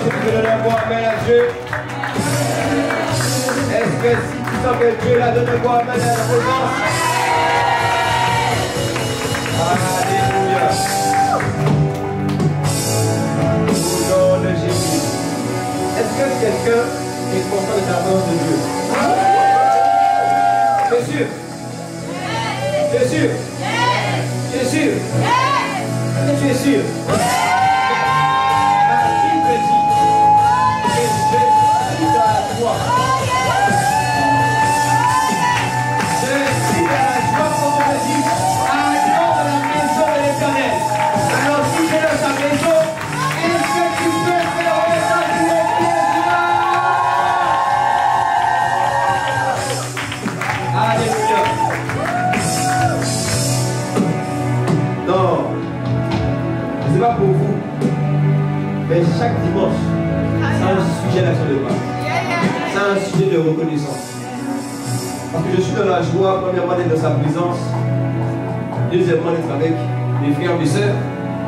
tu peux donner un bon amen à Dieu? Est-ce que si tu sens que Dieu l'a donné un bon amen à la présence? Alléluia. Au nom de Jésus. Est-ce que quelqu'un est content de la présence de Dieu? C'est sûr. C'est sûr. C'est sûr. Tu es sûr? La Bible dit que je suis dans la joie. Je suis dans la joie, comme on le dit, allons dans la maison de l'Éternel. Alors si tu es dans sa maison, est-ce que tu peux faire ça pour le Dieu? Alléluia. Non. Ce n'est pas pour vous, mais chaque dimanche, c'est un sujet d'action de grâce. C'est un sujet de reconnaissance. Parce que je suis dans la joie, premièrement, d'être dans sa présence, deuxièmement, d'être avec mes frères et mes sœurs.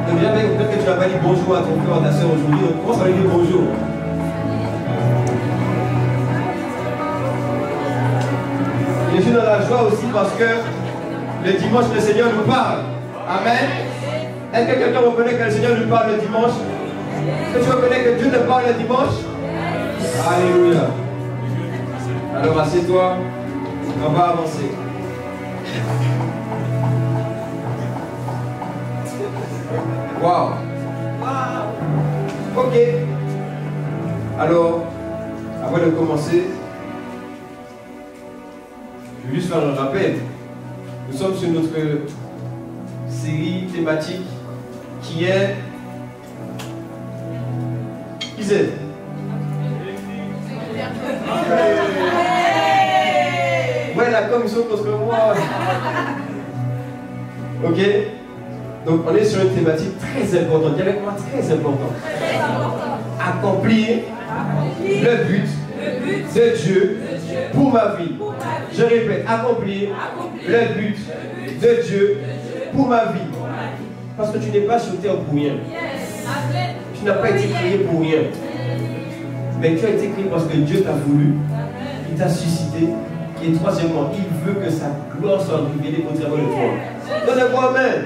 Donc, déjà, peut-être que tu n'as pas dit bonjour à ton frère ou à ta sœur aujourd'hui, donc commence à lui dire bonjour. Je suis dans la joie aussi parce que le dimanche, le Seigneur nous parle. Amen. Est-ce que quelqu'un reconnaît que le Seigneur lui parle le dimanche? Est-ce que tu reconnais que Dieu te parle le dimanche? Alléluia. Alors assieds-toi, on va avancer. Wow. Ok. Alors, avant de commencer, je vais juste faire un rappel. Nous sommes sur notre série thématique qui est qui c'est? Ouais, la commission contre moi. Ok? Donc on est sur une thématique très importante. Dis avec moi, très importante. Accomplir le but de Dieu pour ma vie. Je répète, accomplir le but de Dieu pour ma vie. Parce que tu n'es pas sur terre pour rien. Tu n'as pas été créé pour rien. Mais tu as été créé parce que Dieu t'a voulu, il t'a suscité. Et troisièmement, il veut que sa gloire soit révélée au travers de toi. Donnez-moi amen.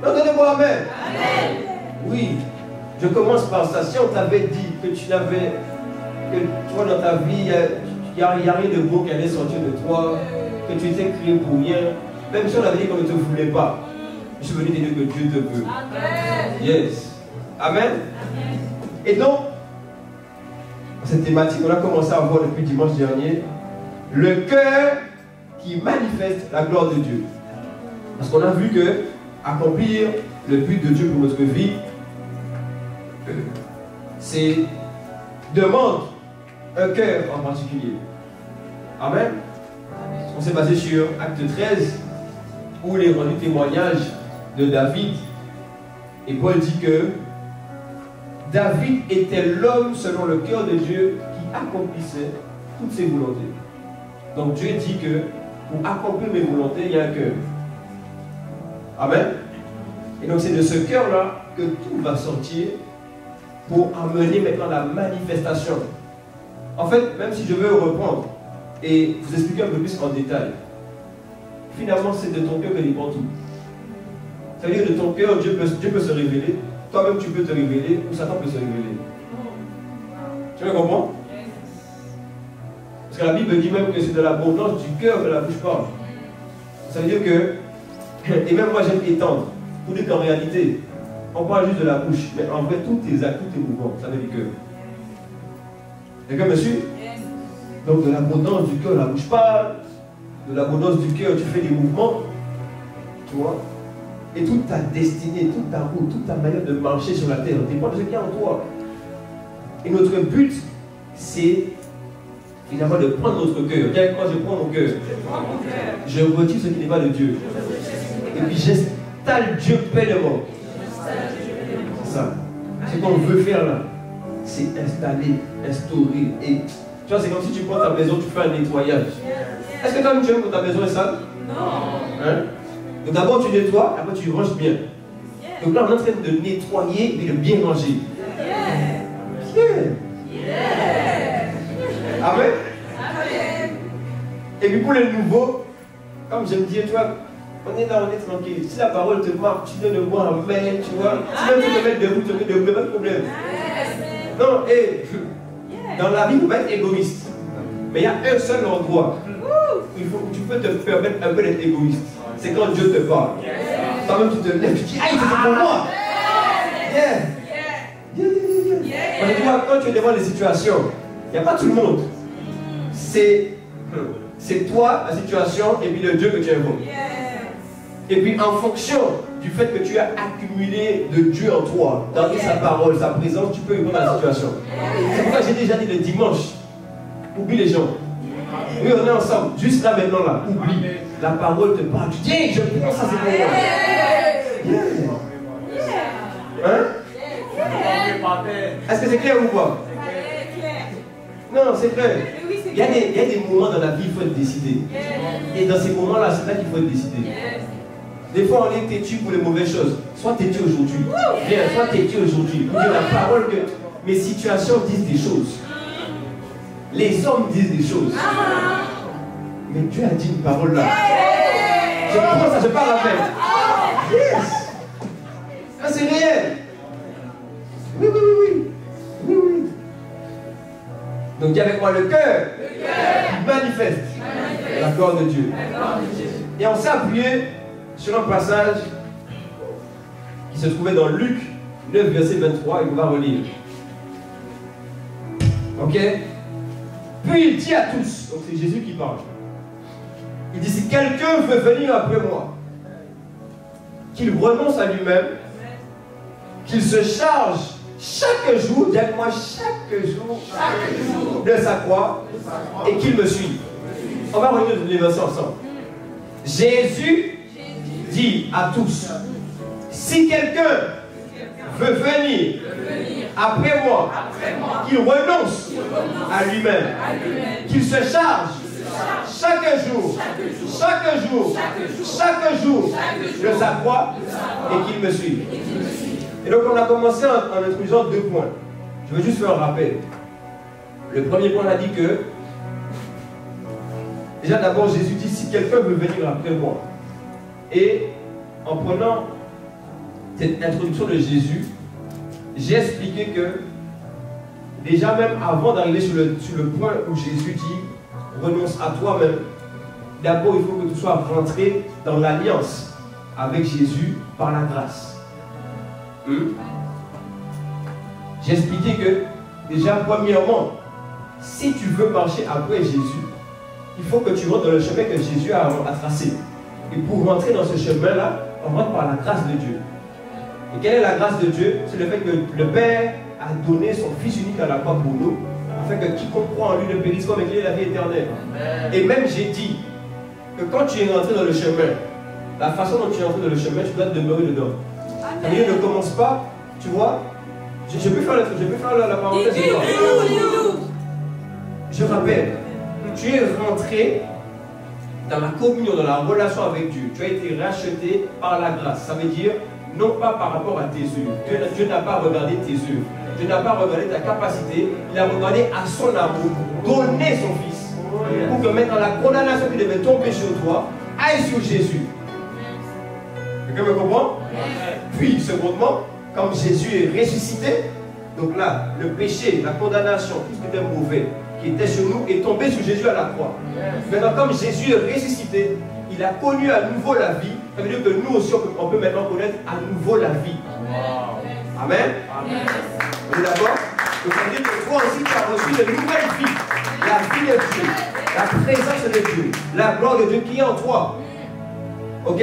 Donnez-moi amen. Oui, je commence par ça. Si on t'avait dit que tu n'avais, que toi dans ta vie, il n'y a rien de beau qui allait sortir de toi, que tu étais créé pour rien, même si on avait dit qu'on ne te voulait pas, je suis venu te dire que Dieu te veut. Amen. Yes. Amen. Et donc, cette thématique, on a commencé à voir depuis dimanche dernier, le cœur qui manifeste la gloire de Dieu. Parce qu'on a vu que accomplir le but de Dieu pour notre vie, c'est demande un cœur en particulier. Amen. On s'est basé sur Acte 13, où il est rendu témoignage de David. Et Paul dit que David était l'homme selon le cœur de Dieu qui accomplissait toutes ses volontés. Donc Dieu dit que pour accomplir mes volontés, il y a un cœur. Amen. Et donc c'est de ce cœur-là que tout va sortir pour amener maintenant la manifestation. En fait, même si je veux reprendre et vous expliquer un peu plus en détail, finalement c'est de ton cœur que dépend tout. Ça veut dire de ton cœur, Dieu peut se révéler, toi-même tu peux te révéler, ou Satan peut se révéler. Tu me comprends? Parce que la Bible dit même que c'est de l'abondance du cœur que la bouche parle. Ça veut dire que, et même moi j'aime étendre, pour dire qu'en réalité, on parle juste de la bouche, mais en vrai tous tes actes, tous tes mouvements, ça vient du cœur. Quelqu'un me suit? Donc de l'abondance du cœur, la bouche parle, de l'abondance du cœur, tu fais des mouvements, tu vois? Et toute ta destinée, toute ta route, toute ta manière de marcher sur la terre dépend de ce qu'il y a en toi. Et notre but, c'est finalement de prendre notre cœur. Dis avec moi, je prends mon cœur. Je retire ce qui n'est pas de Dieu. Et puis j'installe Dieu pleinement. C'est ça. Ce qu'on veut faire là, c'est installer, instaurer. Et tu vois, c'est comme si tu prends ta maison, tu fais un nettoyage. Est-ce que toi-même tu aimes quand ta maison est sale? Non. Hein? Donc d'abord tu nettoies, après tu ranges bien. Donc là on est en train de nettoyer et de bien ranger. Amen. Et puis pour les nouveaux, comme je me dis, tu vois, on est là, on est tranquille. Si la parole te marque, tu donnes le mot amen, tu vois. Si même tu te mets debout, tu te mets debout, pas de problème. Non, et dans la vie, il ne faut pas être égoïste. Mais il y a un seul endroit où tu peux te permettre un peu d'être égoïste. C'est quand Dieu te parle. Toi-même, tu te lèves, tu dis, aïe, c'est pour moi. Parce que tu vois, quand tu es devant des situations, il n'y a pas tout le monde. C'est toi, la situation, et puis le Dieu que tu invoques. Et puis en fonction du fait que tu as accumulé de Dieu en toi, dans sa parole, sa présence, tu peux répondre à la situation. C'est pourquoi j'ai déjà dit le dimanche, oublie les gens. Oui, on est ensemble, juste là maintenant, là, oublie. La parole te parle, tu dis, hey, je prends ça, c'est pour moi. Hein? Est-ce que c'est clair ou pas? Non, c'est clair. Il y a des moments dans la vie, il faut être décidé. Et dans ces moments-là, c'est là qu'il faut être décidé. Des fois, on est têtu pour les mauvaises choses. Sois têtu aujourd'hui. Viens, sois têtu aujourd'hui. Pour dire la parole que mes situations disent des choses. Les hommes disent des choses. Mais Dieu a dit une parole là. Je prends ça, je parle avec. Yes! Ça, c'est réel. Oui. Donc, dis avec moi le cœur manifeste la gloire de Dieu. Et on s'est appuyé sur un passage qui se trouvait dans Luc 9, verset 23, et on va relire. Ok? Puis il dit à tous, donc c'est Jésus qui parle. Il dit, si quelqu'un veut venir après moi, qu'il renonce à lui-même, qu'il se charge chaque jour, dis avec moi, chaque jour de sa croix, et qu'il me suive. On va relire les versets ensemble. Jésus dit à tous, si quelqu'un veut venir après moi, qu'il renonce à lui-même, qu'il se charge chaque jour de sa croix et qu'il me suive. Et donc on a commencé en introduisant 2 points. Je veux juste faire un rappel. Le premier point, on a dit que déjà d'abord Jésus dit, si quelqu'un veut venir après moi. Et en prenant cette introduction de Jésus, j'ai expliqué que déjà même avant d'arriver sur le point où Jésus dit renonce à toi-même, d'abord il faut que tu sois rentré dans l'alliance avec Jésus par la grâce. J'ai expliqué que déjà premièrement, si tu veux marcher après Jésus, il faut que tu rentres dans le chemin que Jésus a tracé. Et pour rentrer dans ce chemin-là, on rentre par la grâce de Dieu. Et quelle est la grâce de Dieu? C'est le fait que le Père a donné son Fils unique à la croix pour nous, afin que quiconque croit en lui ne périsse pas, mais qu'il ait la vie éternelle. Et même j'ai dit que quand tu es rentré dans le chemin, la façon dont tu es rentré dans le chemin, tu dois demeurer dedans. C'est-à-dire, ne commence pas, tu vois. Je peux faire la parenthèse. Je rappelle, tu es rentré dans la communion, dans la relation avec Dieu. Tu as été racheté par la grâce. Ça veut dire, non pas par rapport à tes œuvres. Dieu n'a pas regardé tes œuvres. Dieu n'a pas regardé ta capacité. Il a regardé à son amour, donné son Fils. Pour que maintenant la condamnation qui devait tomber sur toi aille sur Jésus. Quelqu'un me comprend? Puis, secondement, comme Jésus est ressuscité, donc là, le péché, la condamnation, tout ce qui était mauvais, qui était sur nous, est tombé sur Jésus à la croix. Maintenant, comme Jésus est ressuscité, il a connu à nouveau la vie. Ça veut dire que nous aussi, on peut maintenant connaître à nouveau la vie. Amen. On est d'accord? Donc, ça veut dire que toi aussi, tu as reçu de nouvelles vies. La vie de Dieu, la présence de Dieu, la gloire de Dieu qui est en toi. Ok?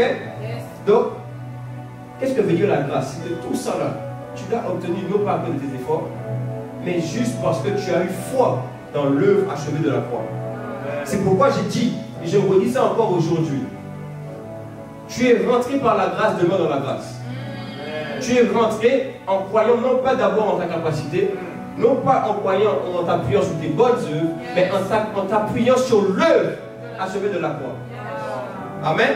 Donc, qu'est-ce que veut dire la grâce? C'est que tout ça là, tu l'as obtenu non pas à cause de tes efforts, mais juste parce que tu as eu foi dans l'œuvre achevée de la croix. C'est pourquoi j'ai dit, et je redis ça encore aujourd'hui, tu es rentré par la grâce, demeure dans la grâce. Tu es rentré en croyant non pas d'abord en ta capacité, non pas en croyant, en t'appuyant sur tes bonnes œuvres, mais en t'appuyant sur l'œuvre achevée de la croix. Amen.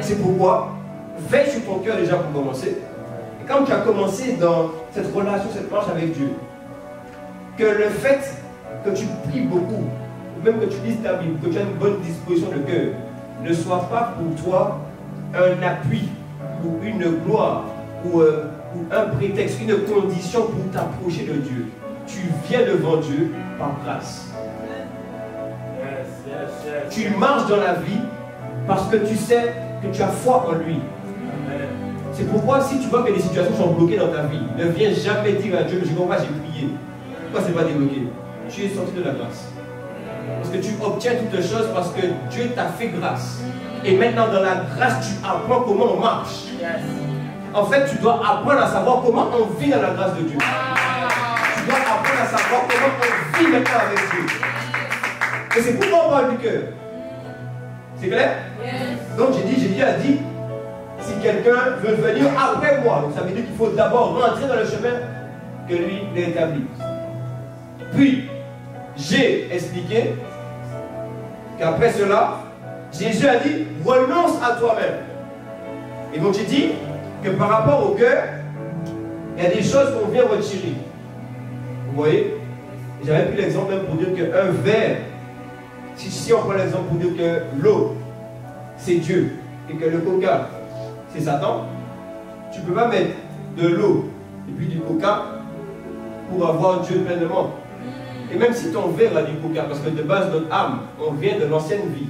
C'est pourquoi veille sur ton cœur déjà pour commencer. Et quand tu as commencé dans cette relation, cette marche avec Dieu, que le fait que tu pries beaucoup, ou même que tu lises ta Bible, que tu as une bonne disposition de cœur, ne soit pas pour toi un appui, ou une gloire, ou un prétexte, une condition pour t'approcher de Dieu. Tu viens devant Dieu par grâce. Tu marches dans la vie parce que tu sais que tu as foi en lui. C'est pourquoi si tu vois que des situations sont bloquées dans ta vie, ne viens jamais dire à Dieu, je comprends pas, j'ai prié. Pourquoi c'est pas débloqué? Tu es sorti de la grâce. Parce que tu obtiens toutes choses parce que Dieu t'a fait grâce. Et maintenant dans la grâce, tu apprends comment on marche. En fait, tu dois apprendre à savoir comment on vit dans la grâce de Dieu. Tu dois apprendre à savoir comment on vit maintenant avec Dieu. Et c'est pourquoi on parle du cœur. C'est clair? Donc Jésus a dit, si quelqu'un veut venir après moi, donc ça veut dire qu'il faut d'abord rentrer dans le chemin que lui il a établi. Puis, j'ai expliqué qu'après cela, Jésus a dit, renonce à toi-même. Et donc j'ai dit que par rapport au cœur, il y a des choses qu'on vient retirer. Vous voyez? J'avais pris l'exemple même pour dire qu'un verre, si on prend l'exemple pour dire que l'eau, c'est Dieu, et que le coca, c'est Satan, tu ne peux pas mettre de l'eau et puis du coca pour avoir Dieu pleinement. Et même si ton verre a du coca, parce que de base, notre âme, on vient de l'ancienne vie.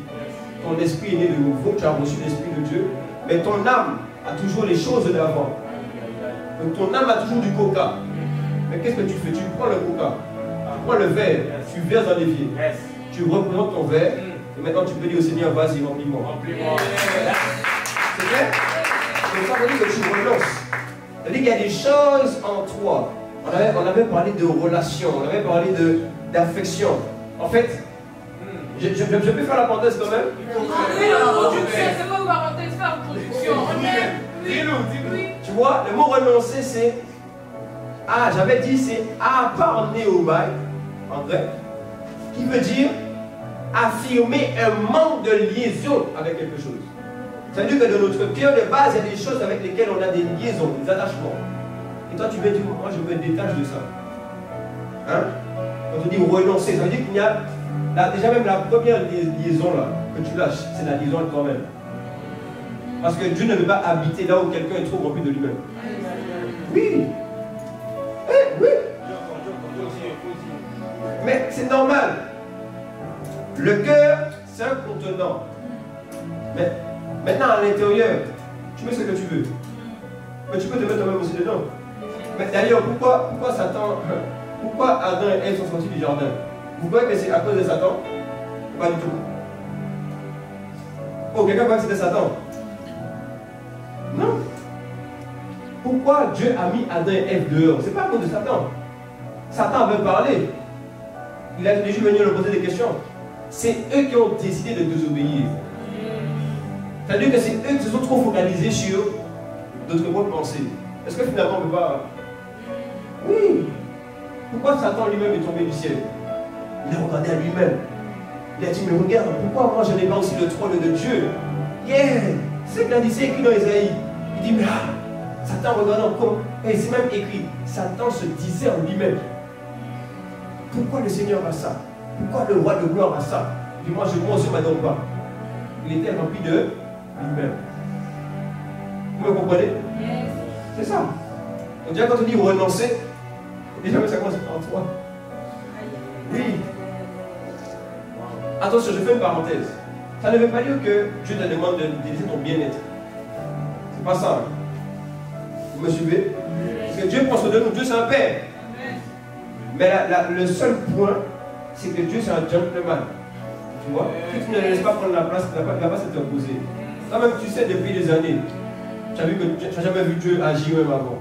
Ton esprit est né de nouveau, tu as reçu l'esprit de Dieu, mais ton âme a toujours les choses d'avant. Donc ton âme a toujours du coca. Mais qu'est-ce que tu fais? Tu prends le coca, tu prends le verre, tu verses dans l'évier. Tu représentes ton verre, et maintenant tu peux dire au Seigneur, vas-y, remplis-moi. C'est clair? Donc ça veut dire que tu renonces. Ça veut dire qu'il y a des choses en toi. On avait parlé de relation, on avait parlé d'affection. En fait, je peux faire la parenthèse quand même? C'est pas une parenthèse, faire une production. Tu vois, le mot renoncer, c'est... Ah, j'avais dit, c'est aparneomai, en grec, qui veut dire affirmer un manque de liaison avec quelque chose. Ça veut dire que dans notre cœur de base, il y a des choses avec lesquelles on a des liaisons, des attachements. Et toi, tu veux dire, moi, je me détache de ça. Hein? Quand on dit renoncer, ça veut dire qu'il y a, déjà même la première liaison là, que tu lâches, c'est la liaison avec toi-même. Parce que Dieu ne veut pas habiter là où quelqu'un est trop rempli de lui-même. Oui. Oui. Mais c'est normal. Le cœur, c'est un contenant. Mais maintenant, à l'intérieur, tu mets ce que tu veux. Mais tu peux te mettre toi-même aussi dedans. Mais d'ailleurs, pourquoi Satan, pourquoi Adam et Ève sont sortis du jardin? Vous croyez que c'est à cause de Satan? Pas du tout. Oh, quelqu'un croit que c'était Satan? Non. Pourquoi Dieu a mis Adam et Ève dehors? C'est pas à cause de Satan. Satan avait parlé. Il a déjà venu leur poser des questions. C'est eux qui ont décidé de désobéir. C'est-à-dire que c'est eux qui se sont trop focalisés sur d'autres bonnes pensées. Est-ce que finalement on ne peut pas... Oui. Pourquoi Satan lui-même est tombé du ciel? Il a regardé à lui-même. Il a dit, mais regarde, pourquoi moi je n'ai pas aussi le trône de Dieu? Yeah. C'est qu'il a dit, c'est écrit dans Isaïe. Il dit, mais Satan regardant comme... Et c'est même écrit, Satan se disait en lui-même. Pourquoi le Seigneur a ça? Pourquoi le roi de gloire a ça? Et puis moi aussi, je ne m'adonne pas. Il était rempli de lui-même. Vous me comprenez? Yes. C'est ça. Donc déjà quand on dit renoncer, déjà ça commence par toi. Oui. Attention, je fais une parenthèse. Ça ne veut pas dire que Dieu te demande de laisser ton bien-être. C'est pas ça. Vous me suivez? Parce que Dieu prend soin de nous. Dieu c'est un père. Mais le seul point, c'est que Dieu c'est un gentleman. Tu vois? Si tu ne le laisses pas prendre la place, il ne va pas se t'imposer. Toi-même, tu sais depuis des années, tu as vu que tu n'as jamais vu Dieu agir même avant.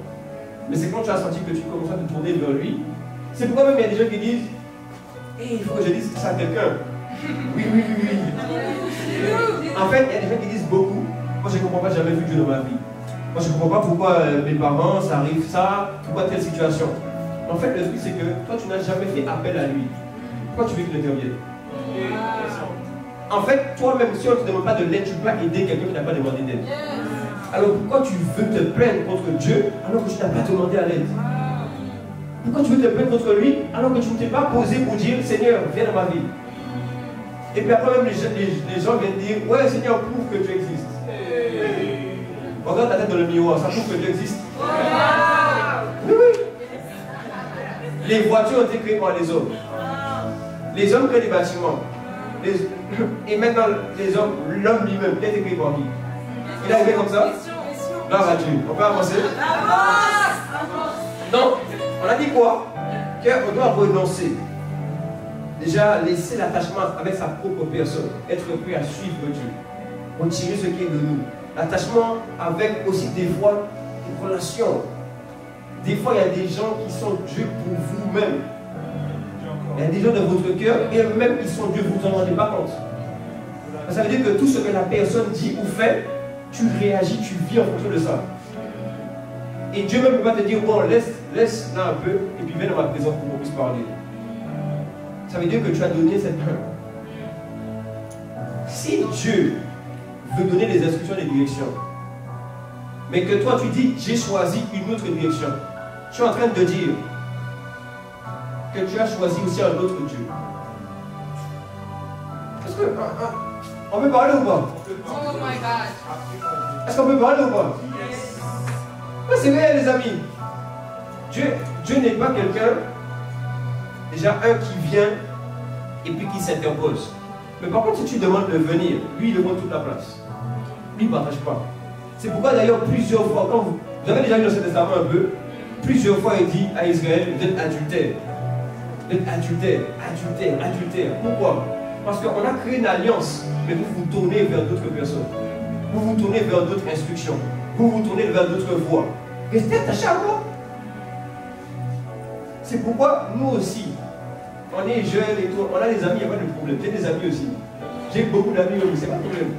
Mais c'est quand tu as senti que tu commences à te tourner vers lui. C'est pourquoi même il y a des gens qui disent hey, il faut que je dise ça à quelqu'un. Oui. En fait, il y a des gens qui disent beaucoup. Moi, je ne comprends pas, j'ai jamais vu Dieu dans ma vie. Moi, je ne comprends pas pourquoi mes parents, ça arrive ça, pourquoi telle situation. En fait, le truc, c'est que toi, tu n'as jamais fait appel à lui. Pourquoi tu veux qu'il intervienne? En fait, toi-même, si on ne te demande pas de l'aide, tu ne peux pas aider quelqu'un qui n'a pas demandé d'aide. Alors pourquoi tu veux te plaindre contre Dieu alors que tu n'as pas demandé à l'aide? Pourquoi tu veux te plaindre contre lui alors que tu ne t'es pas posé pour dire Seigneur, viens dans ma vie? Et puis après même les gens viennent dire ouais Seigneur, prouve que tu existes. Regarde ta tête dans le miroir, ça prouve que Dieu existe. Oui, oui. Les voitures ont été créées par les hommes. Les hommes créent des bâtiments. Et maintenant, les hommes, l'homme lui-même, il a été créé par qui? Il est arrivé comme ça? Là, va-tu. On peut avancer? Non. On a dit quoi? Qu'on doit renoncer. Déjà, laisser l'attachement avec sa propre personne. Être prêt à suivre Dieu. Retirer ce qui est de nous. L'attachement avec aussi des fois une relation. Des fois, il y a des gens qui sont Dieu pour vous-même. Il y a des gens dans votre cœur et eux-mêmes ils sont Dieu, vous ne vous en rendez pas compte. Ça veut dire que tout ce que la personne dit ou fait, tu réagis, tu vis en fonction de ça. Et Dieu même ne peut pas te dire, bon, laisse là un peu et puis viens dans ma présence pour qu'on puisse parler. Ça veut dire que tu as donné cette main. Si Dieu veut donner des instructions, des directions, mais que toi tu dis, j'ai choisi une autre direction, tu es en train de dire que tu as choisi aussi un autre Dieu. Est-ce que on peut parler ou pas? Oh my God. Est-ce qu'on peut parler ou pas? C'est vrai les amis. Dieu n'est pas quelqu'un, déjà un qui vient et puis qui s'interpose. Mais par contre si tu demandes de venir, lui il demande toute la place. Lui il ne partage pas. C'est pourquoi d'ailleurs plusieurs fois, quand vous avez déjà lu dans ce testament un peu, plusieurs fois il dit à Israël, vous êtes adultère. Vous êtes adultère, adultère, adultère. Pourquoi? Parce qu'on a créé une alliance, mais vous vous tournez vers d'autres personnes. Vous vous tournez vers d'autres instructions. Vous vous tournez vers d'autres voies. Restez attachés à moi. C'est pourquoi nous aussi, on est jeunes et tout, on a des amis, il n'y a pas de problème. J'ai des amis aussi. J'ai beaucoup d'amis, mais c'est pas de problème.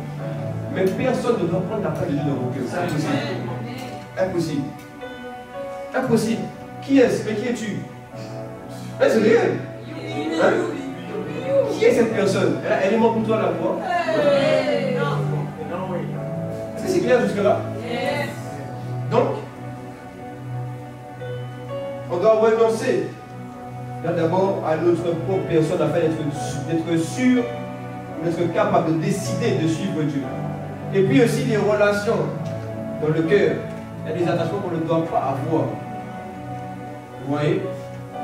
Mais personne ne doit prendre la place de Dieu dans vos cœurs. C'est impossible. Impossible. Impossible. Qui est-ce? Mais qui es-tu? C'est réel. Hein? Qui est cette personne? Elle est morte pour toi la voix. Est-ce que c'est clair jusque-là? Donc, on doit renoncer d'abord à notre propre personne afin d'être sûr, d'être capable de décider de suivre Dieu. Et puis aussi des relations dans le cœur. Il y a des attachements qu'on ne doit pas avoir. Vous voyez?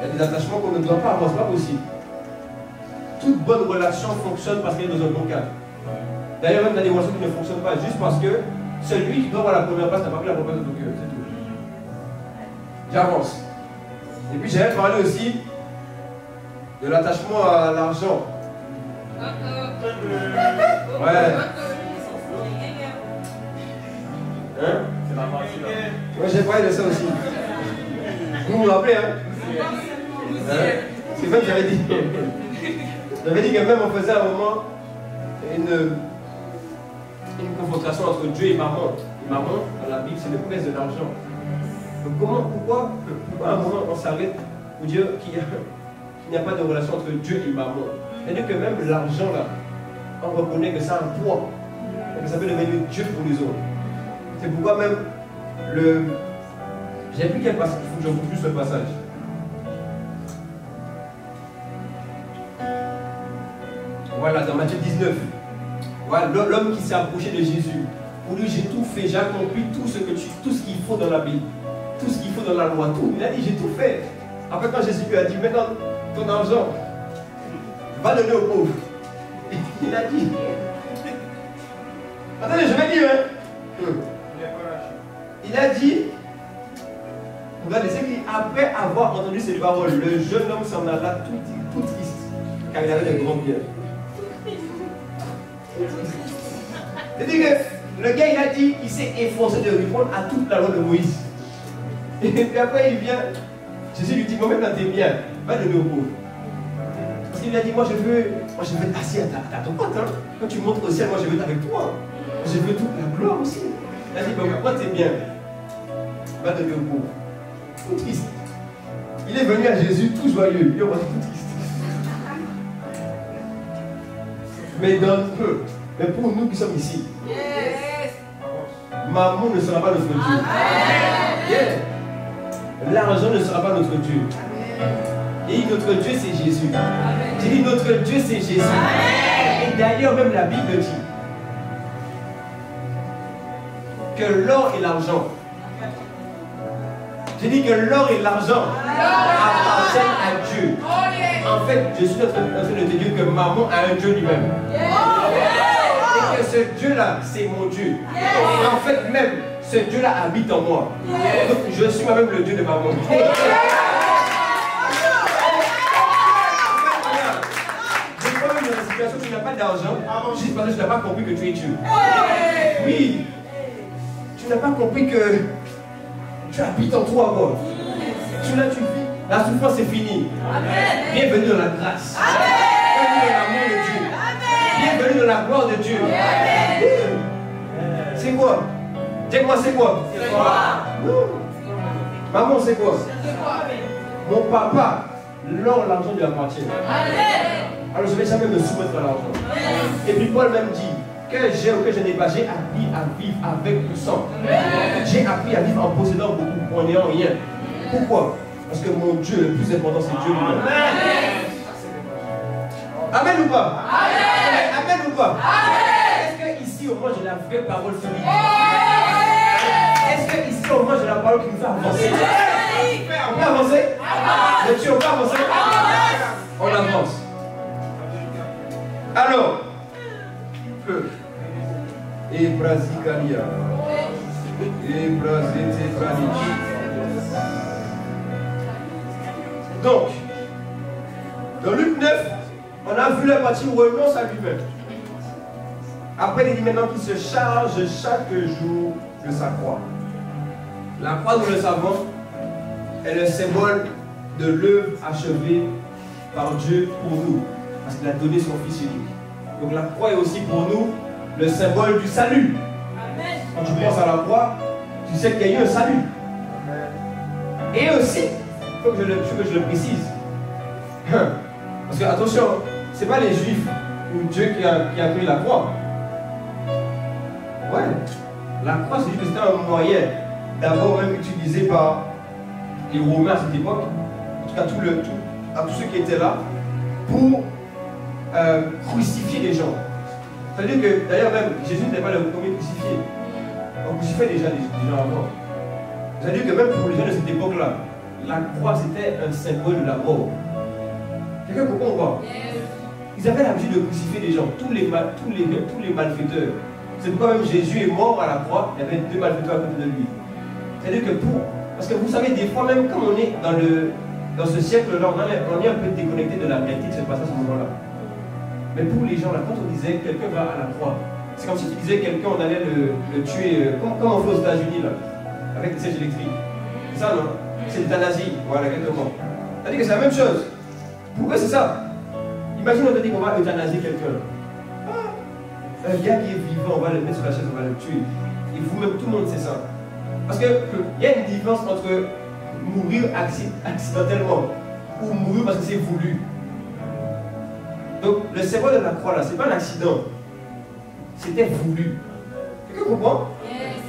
Il y a des attachements qu'on ne doit pas avoir, ce n'est pas possible. Toute bonne relation fonctionne parce qu'elle est dans un bon cadre. D'ailleurs, même dans des relations qui ne fonctionnent pas, juste parce que celui qui doit avoir la première place n'a pas pris la première place de ton cœur, c'est tout. J'avance. Et puis j'aimerais parler aussi de l'attachement à l'argent. Ouais. Hein? Ouais, j'ai parlé de ça aussi. Vous vous rappelez, hein? C'est vrai que j'avais dit. J'avais dit que même on faisait à un moment une confrontation entre Dieu et Mammon. Et Mammon, dans la Bible, c'est le prince de l'argent. Donc pourquoi à un moment on s'arrête pour dire qu'il n'y a pas de relation entre Dieu et Mammon? C'est-à-dire que même l'argent là, on reconnaît que ça a un poids. Et que ça peut devenir Dieu pour les autres. C'est pourquoi même j'ai plus quel passage, il faut que je vous plus ce passage. Voilà, dans Matthieu 19. Voilà, l'homme qui s'est approché de Jésus. Pour lui, j'ai tout fait, j'ai accompli tout ce qu'il faut dans la Bible. Tout ce qu'il faut dans la loi, tout. Il a dit, j'ai tout fait. Après, quand Jésus lui a dit, maintenant, ton argent, va donner aux pauvres. Il a dit. Attendez, je vais dire, hein. Il a dit, regardez, c'est qu'après avoir entendu ces paroles, le jeune homme s'en alla tout triste, car il avait de grands biens. C'est-à-dire que le gars, il a dit, il s'est efforcé de répondre à toute la loi de Moïse. Et puis après, il vient, Jésus lui dit, moi-même dans tes biens, va donner aux pauvres. Parce qu'il lui a dit, moi je veux être assis à ton pote. Hein. Quand tu montes au ciel, moi je veux être avec toi. Je veux toute la gloire aussi. Il a dit, prends tes biens, va donner aux pauvres. Tout triste. Il est venu à Jésus tout joyeux, il est tout triste. Mais mais pour nous qui sommes ici, Mammon ne sera pas notre Dieu. Yeah. L'argent ne sera pas notre Dieu. Et notre Dieu, c'est Jésus. J'ai dit, notre Dieu, c'est Jésus. Et d'ailleurs, même la Bible dit que l'or et l'argent, j'ai dit que l'or et l'argent appartiennent à Dieu. En fait, je suis en train de te dire que maman a un Dieu lui-même. Et que ce Dieu-là, c'est mon Dieu. Et en fait, même, ce Dieu-là habite en moi. Donc, je suis moi-même le Dieu de maman. Tu n'as pas d'argent, juste parce que tu n'as pas compris que tu es Dieu. Oui, tu n'as pas compris que tu habites en toi, moi. Tu vis. La souffrance est finie. Bienvenue dans la grâce. Bienvenue dans l'amour de Dieu. Bienvenue dans la gloire de Dieu. C'est quoi? Dis-moi, c'est quoi? Maman, c'est quoi? Mon papa, l'or, l'argent lui appartient. Alors je ne vais jamais me soumettre à l'argent. Et puis Paul même dit que j'ai ou que je n'ai pas, j'ai appris à vivre avec le sang. J'ai appris à vivre en possédant beaucoup, en n'ayant rien. Pourquoi? Parce que mon Dieu, le plus important, c'est Dieu lui-même. Amen ou pas? Amen ou pas? Est-ce que ici au moins j'ai la vraie parole solide? Est-ce que ici au moins j'ai la parole qui nous fait avancer? On peut avancer? Le Dieu, on peut avancer? On avance. Alors, Ebrazikalia, donc, dans Luc 9, on a vu la partie où il renonce à lui-même. Après, il dit maintenant qu'il se charge chaque jour de sa croix. La croix, nous le savons, est le symbole de l'œuvre achevée par Dieu pour nous. Parce qu'il a donné son Fils unique. Donc la croix est aussi pour nous le symbole du salut. Amen. Quand tu penses à la croix, tu sais qu'il y a eu un salut. Amen. Et aussi, il faut que je le précise. Parce que attention, ce n'est pas les Juifs ou Dieu qui a créé la croix. Ouais. La croix, c'est juste que c'était un moyen d'abord même utilisé par les Romains à cette époque. En tout cas, à tous ceux qui étaient là, pour crucifier les gens. C'est-à-dire que, d'ailleurs même, Jésus n'était pas le premier crucifié. On crucifiait déjà des gens avant. C'est-à-dire que même pour les gens de cette époque-là, la croix c'était un symbole de la mort. Quelqu'un comprend quoi? Ils avaient l'habitude de crucifier les gens, tous les malfaiteurs. C'est pourquoi même Jésus est mort à la croix, il y avait deux malfaiteurs à côté de lui. C'est-à-dire que parce que vous savez, des fois même quand on est dans ce siècle-là, on est un peu déconnecté de la réalité qui se passe à ce moment-là. Mais pour les gens là, quand on disait quelqu'un va à la croix, c'est comme si tu disais quelqu'un, on allait le tuer, comme on fait aux États-Unis là, avec des sièges électriques. C'est ça, non? C'est l'euthanasie, voilà, exactement. C'est-à-dire que c'est la même chose. Pourquoi c'est ça? Imagine on te dit qu'on va euthanasier quelqu'un. Un gars qui est vivant, on va le mettre sur la chaise, on va le tuer. Et vous-même, tout le monde sait ça. Parce qu'il y a une différence entre mourir accidentellement ou mourir parce que c'est voulu. Donc le symbole de la croix là, c'est pas un accident. C'était voulu. Quelqu'un comprend? Yes.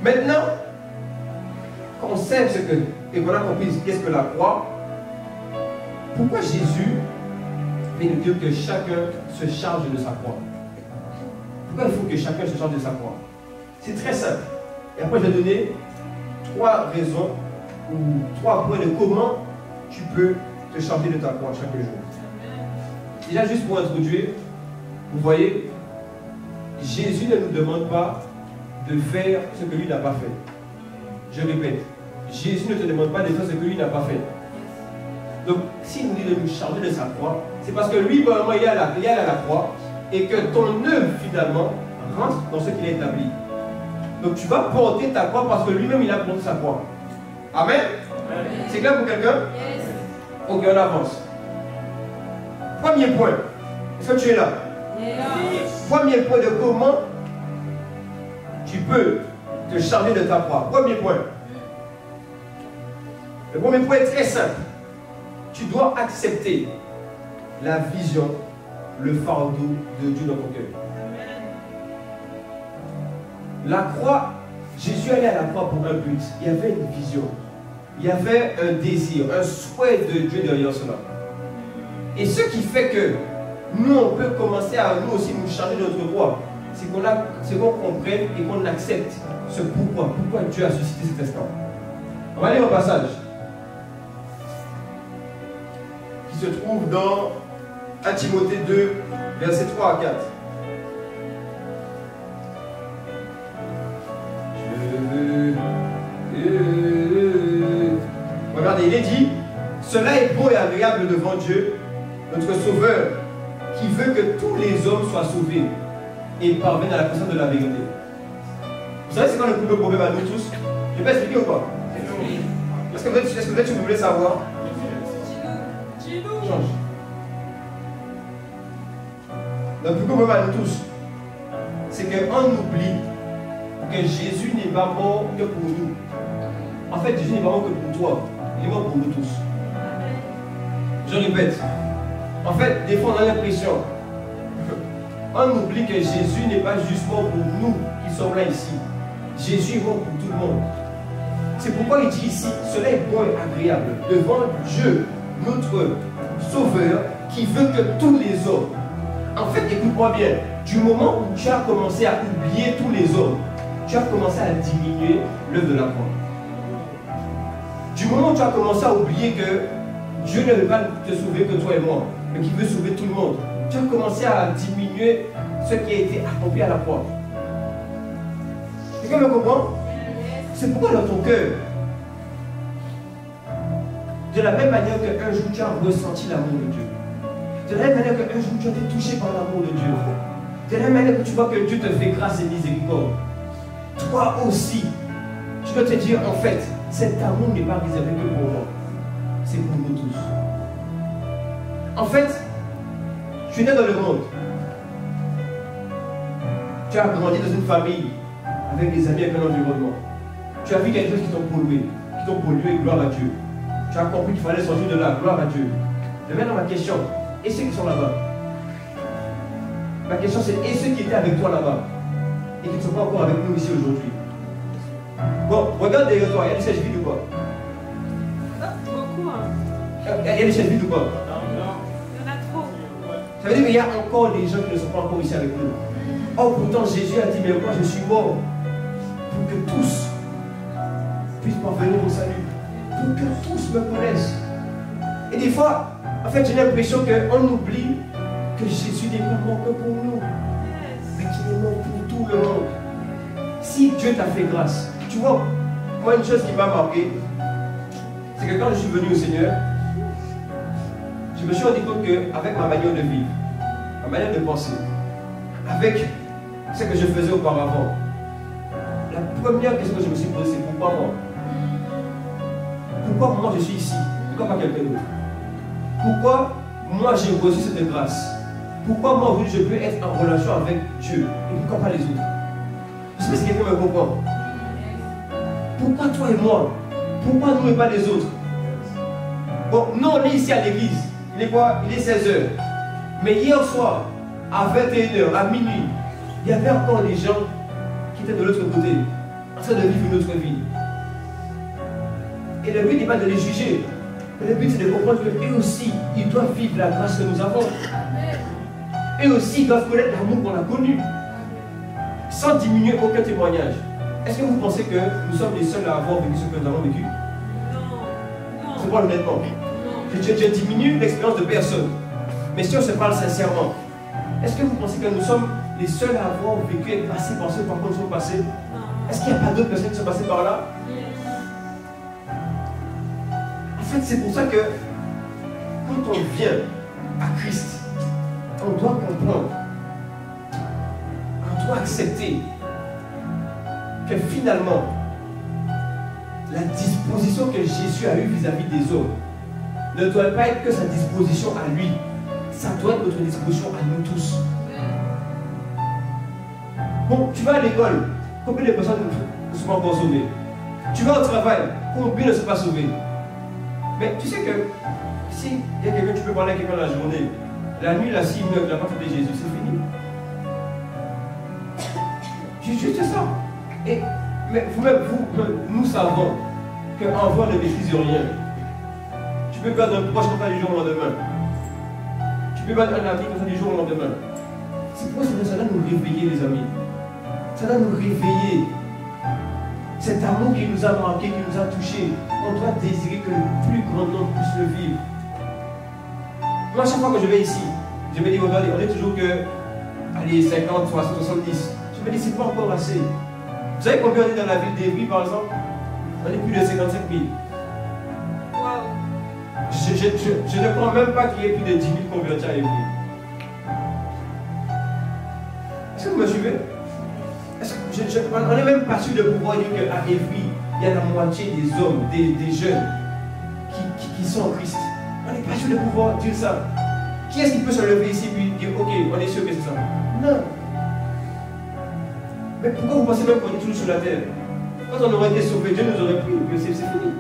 Maintenant, qu'on sait ce que, et qu'on a compris qu'est-ce que la croix, pourquoi Jésus vient nous dire que chacun se charge de sa croix? Pourquoi il faut que chacun se charge de sa croix? C'est très simple. Et après, je vais donner 3 raisons ou 3 points de comment tu peux te charger de ta croix chaque jour. Déjà, juste pour introduire, vous voyez, Jésus ne nous demande pas de faire ce que lui n'a pas fait. Je répète, Jésus ne te demande pas de faire ce que lui n'a pas fait. Donc, s'il nous dit de nous charger de sa croix, c'est parce que lui, vraiment, il est à la croix et que ton œuvre, finalement, rentre dans ce qu'il a établi. Donc, tu vas porter ta croix parce que lui-même, il a porté sa croix. Amen? C'est clair pour quelqu'un? Yes. Ok, on avance. Premier point. Est-ce que tu es là? Yes. Premier point de comment tu peux te charger de ta croix. Premier point. Le premier point est très simple. Tu dois accepter la vision, le fardeau de Dieu dans ton cœur. La croix, Jésus allait à la croix pour un but. Il y avait une vision. il y avait un désir, un souhait de Dieu derrière cela. Et ce qui fait que nous, on peut commencer à nous aussi nous changer de notre roi, c'est qu'on comprenne et qu'on accepte ce pourquoi Dieu a suscité cet instant. On va lire un passage qui se trouve dans 1 Timothée 2, versets 3 à 4. Regardez, il est dit, cela est beau et agréable devant Dieu, notre Sauveur, qui veut que tous les hommes soient sauvés et parviennent à la connaissance de la vérité. Vous savez, c'est quand le plus gros problème à nous tous? Je peux expliquer ou pas? Est-ce que vous voulez savoir? Change. Le plus gros problème à nous tous, c'est qu'on oublie que Jésus n'est pas mort que pour nous. En fait, Jésus n'est pas mort que pour toi. Il est mort pour nous tous. Je répète. En fait, des fois, on a l'impression. On oublie que Jésus n'est pas juste mort pour nous qui sommes là ici. Jésus est mort pour tout le monde. C'est pourquoi il dit ici, cela est bon et agréable devant Dieu, notre Sauveur, qui veut que tous les hommes. En fait, écoute-moi bien, du moment où tu as commencé à oublier tous les hommes, tu as commencé à diminuer l'œuvre de la croix. Du moment où tu as commencé à oublier que Dieu ne veut pas te sauver que toi et moi, mais qu'il veut sauver tout le monde, tu as commencé à diminuer ce qui a été accompli à la croix. Quelqu'un me comprend? C'est pourquoi dans ton cœur, de la même manière qu'un jour tu as ressenti l'amour de Dieu, de la même manière qu'un jour tu as été touché par l'amour de Dieu, de la même manière que tu vois que Dieu te fait grâce et miséricorde, toi aussi, tu dois te dire en fait, cet amour n'est pas réservé que pour moi, c'est pour nous tous. En fait, tu es né dans le monde. Tu as grandi dans une famille, avec des amis, avec un environnement. Tu as vu quelque chose qui t'ont pollué, gloire à Dieu. Tu as compris qu'il fallait sortir de là, gloire à Dieu. Mais maintenant ma question, et ceux qui sont là-bas? Ma question c'est, et ceux qui étaient avec toi là-bas, et qui ne sont pas encore avec nous ici aujourd'hui? Bon, regarde derrière toi, il y a des sièges vides ou pas? Beaucoup, hein. Il y a des sièges vides ou pas? Il y en a trop. Ça veut dire qu'il y a encore des gens qui ne sont pas encore ici avec nous. Oh, pourtant Jésus a dit, mais moi je suis mort pour que tous puissent parvenir au salut, pour que tous me connaissent. Et des fois, en fait, j'ai l'impression qu'on oublie que Jésus n'est pas mort que pour nous, mais qu'il est mort pour tout le monde. Si Dieu t'a fait grâce, tu vois, moi une chose qui m'a marqué, c'est que quand je suis venu au Seigneur, je me suis rendu compte qu'avec ma manière de vivre, ma manière de penser, avec ce que je faisais auparavant, la première question que je me suis posée, c'est pourquoi moi? Pourquoi moi je suis ici? Pourquoi pas quelqu'un d'autre? Pourquoi moi j'ai reçu cette grâce? Pourquoi moi aujourd'hui je peux être en relation avec Dieu? Et pourquoi pas les autres? Je sais pas si quelqu'un me comprend. Pourquoi toi et moi? Pourquoi nous et pas les autres? Bon, nous on est ici à l'église. Il est quoi? Il est 16h. Mais hier soir, à 21h, à minuit, il y avait encore des gens qui étaient de l'autre côté, en train de vivre une autre vie. Et le but n'est pas de les juger. Mais le but c'est de comprendre qu'eux aussi, ils doivent vivre la grâce que nous avons. Eux aussi, ils doivent connaître l'amour qu'on a connu. Sans diminuer aucun témoignage. Est-ce que vous pensez que nous sommes les seuls à avoir vécu ce que nous avons vécu? Non. C'est pas honnêtement. Je diminue l'expérience de personne. Mais si on se parle sincèrement, est-ce que vous pensez que nous sommes les seuls à avoir vécu et passé par ce par quoi nous sommes passés? Est-ce qu'il n'y a pas d'autres personnes qui sont passées par là? En fait, c'est pour ça que quand on vient à Christ, on doit comprendre, on doit accepter que finalement, la disposition que Jésus a eue vis-à-vis des hommes ne doit pas être que sa disposition à lui, ça doit être notre disposition à nous tous. Bon, tu vas à l'école, combien de personnes ne sont pas encore sauvées? Tu vas au travail, combien ne sont pas sauvées? Mais tu sais que si il y a quelqu'un, tu peux parler à quelqu'un la journée, la nuit, là, s'il meurt, il n'a pas fait de Jésus, c'est fini. Juste ça. Mais vous-même, nous savons qu'en vrai, on ne maîtrise rien. Tu peux perdre un proche comme ça du jour au lendemain. Tu peux perdre un ami comme ça du jour au lendemain. C'est pourquoi ça doit nous réveiller, les amis. Ça doit nous réveiller. Cet amour qui nous a marqué, qui nous a touchés, on doit désirer que le plus grand nombre puisse le vivre. Moi, à chaque fois que je vais ici, je me dis, regardez, on est toujours que, allez, 50, 60, 70. Je me dis, c'est pas encore assez. Vous savez combien on est dans la ville d'Evry, par exemple? On est plus de 55 000. Wow. Je ne crois même pas qu'il y ait plus de 10 000 convertis à Evry. Est-ce que vous me suivez? On n'est même pas sûr de pouvoir dire qu'à Evry, il y a la moitié des hommes, des jeunes qui sont en Christ. On n'est pas sûr de pouvoir dire ça. Qui est-ce qui peut se lever ici et dire, ok, on est sûr que c'est ça? Non. Mais pourquoi vous pensez même qu'on est toujours sur la terre? Quand on aurait été sauvé, Dieu nous aurait pris, que c'est fini.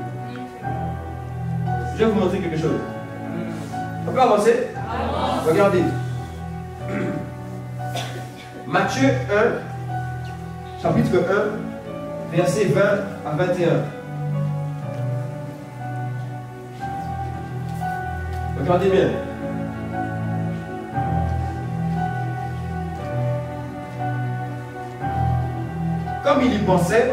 Je vais vous montrer quelque chose. On peut avancer? Regardez. Matthieu 1, chapitre 1, versets 20 à 21. Regardez bien. Comme il y pensait,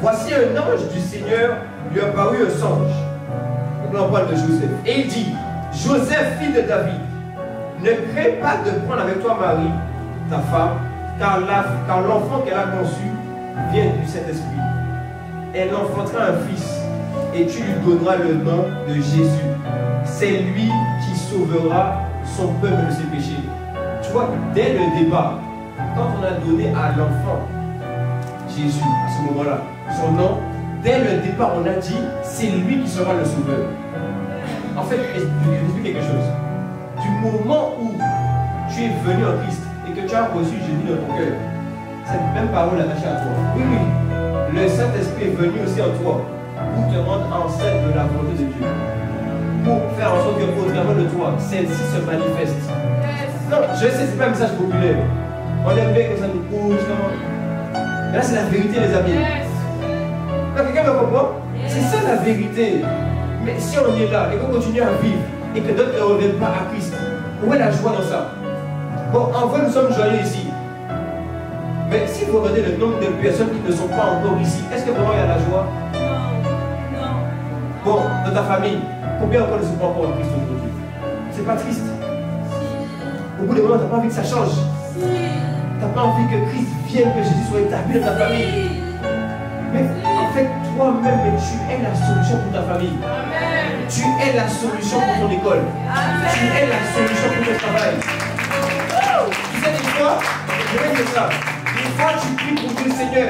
voici un ange du Seigneur lui apparut un songe. Donc là on parle de Joseph. Et il dit, Joseph, fils de David, ne crains pas de prendre avec toi Marie, ta femme, car l'enfant qu'elle a conçu vient du Saint-Esprit. Elle enfantera un fils, et tu lui donneras le nom de Jésus. C'est lui qui sauvera son peuple de ses péchés. Tu vois, dès le départ, quand on a donné à l'enfant Jésus, à ce moment-là, son nom, dès le départ, on a dit, c'est lui qui sera le sauveur. En fait, je vais expliquer quelque chose. Du moment où tu es venu en Christ et que tu as reçu Jésus dans ton cœur, cette même parole est attachée à toi. Oui, oui. Le Saint-Esprit est venu aussi en toi pour te rendre enceinte de la volonté de Dieu. Pour faire en sorte qu'au travers de toi, celle-ci se manifeste. Non, je sais, c'est pas un message populaire. On aime bien que ça nous bouge. Mais là, c'est la vérité, les amis. Quelqu'un me comprend? C'est ça la vérité. Mais si on est là et qu'on continue à vivre et que d'autres ne reviennent pas à Christ, où est la joie dans ça? Bon, en vrai, nous sommes joyeux ici. Mais si vous regardez le nombre de personnes qui ne sont pas encore ici, est-ce que vraiment il y a la joie? Non. Bon, dans ta famille, combien encore ne sont pas encore en Christ aujourd'hui? C'est pas triste. Au bout d'un moment, tu n'as pas envie que ça change. Tu n'as pas envie que Christ vienne, que Jésus soit établi dans ta famille. Mais en fait, toi-même, tu es la solution pour ta famille. Amen. Tu es la solution pour ton école. Amen. Tu es la solution pour ton travail. Tu sais, des fois, je vais dire ça. Des fois, tu pries pour Dieu, Seigneur,